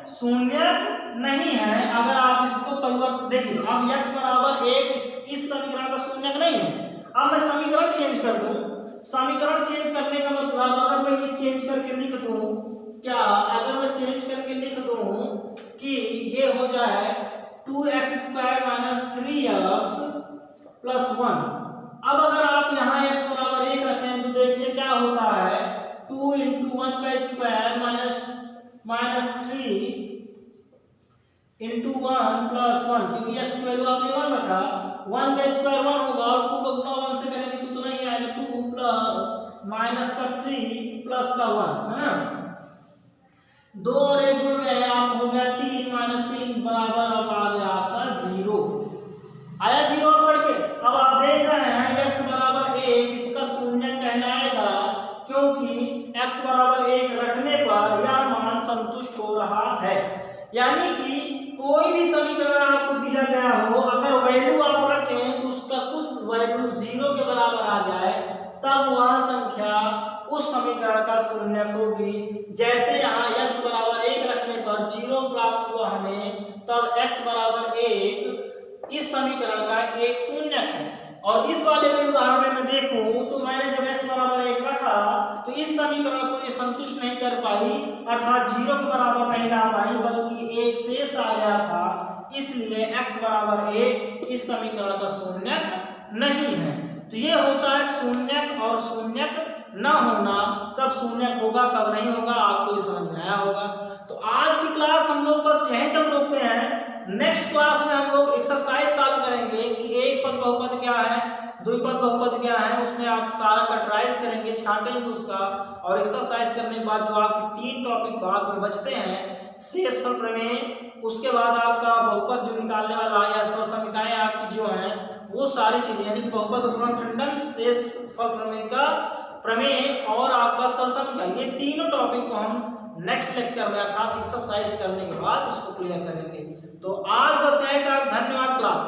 शून्यक नहीं है। अगर आप इसको परिवर्तन देखिए, अब x बराबर 1 इस समीकरण का शून्यक नहीं है। अब मैं समीकरण चेंज कर दूं, समीकरण चेंज करने का मतलब, अगर मैं ये चेंज करके लिख दूं, क्या अगर मैं चेंज करके लिख दूं कि ये हो जाए 2x² माइनस 3x प्लस 1। अब अगर आप यहाँ x बराबर 1 रखें तो देखिए क्या होता है, 2 इंटू 1 का स्क्वायर माइनस 3 इंटू 1 प्लस 1, क्योंकि x की वैल्यू आपने 1 रखा, 1 का स्क्वायर 1 होगा, और 2 का गुणा 1 से करेंगे तो नहीं आएगा, 2 प्लस माइनस का 3 प्लस का 1, है ना। 2 और 1 जुड़ गए, आप हो गया 3 माइनस 3 बराबर, अब आ गया आपका 0। आया 0 करके। अब आप देख रहे हैं x बराबर 1 इसका शून्य कहलाएगा, क्योंकि x बराबर 1 रखने पर यह मान संतुष्ट हो रहा है। यानी कि कोई भी समीकरण आपको दिया गया हो, अगर वैल्यू आप रखें तो उसका कुछ वैल्यू 0 के बराबर आ जाए, तब वह संख्या उस समीकरण का शून्यक होगी। जैसे यहाँ x बराबर 1 रखने पर 0 प्राप्त हुआ हमें, तब x बराबर 1 इस समीकरण का एक शून्यक है। और इस वाले में उदाहरण में मैं देखूं तो मैंने जब x बराबर 1 रखा तो इस समीकरण को ये संतुष्ट नहीं कर पाई, अर्थात 0 के बराबर नहीं ला पाई, बल्कि एक शेष आ गया था। इसलिए x बराबर 1 इस समीकरण का शून्यक नहीं है। तो ये होता है शून्यक और शून्यक न होना। कब शून्यक होगा कब नहीं होगा आपको ये समझ में आया होगा। तो आज की क्लास हम लोग बस यहीं तक रोकते हैं। नेक्स्ट क्लास में हम लोग एक्सरसाइज सॉल्व करेंगे कि एक पद बहुपद क्या है, द्विपद बहुपद क्या है, उसमें आप सारा कटराइज करेंगे, छांटेंगे उसका, और एक्सरसाइज करने के बाद जो आपके 3 टॉपिक बाद में बचते हैं, शेषफल प्रमेय, उसके बाद आपका बहुपद जो निकालने वाला या सहसंख्याएं आपकी जो हैं वो सारी चीजें, यानी कि बहुपद गुणनखंडन, शेषफल प्रमेय का प्रमेय और आपका सहसंख्या, ये तीनों टॉपिक को हम नेक्स्ट लेक्चर में अर्थात एक्सरसाइज करने के बाद उसको क्लियर करेंगे। तो आज बस यही था। धन्यवाद क्लास।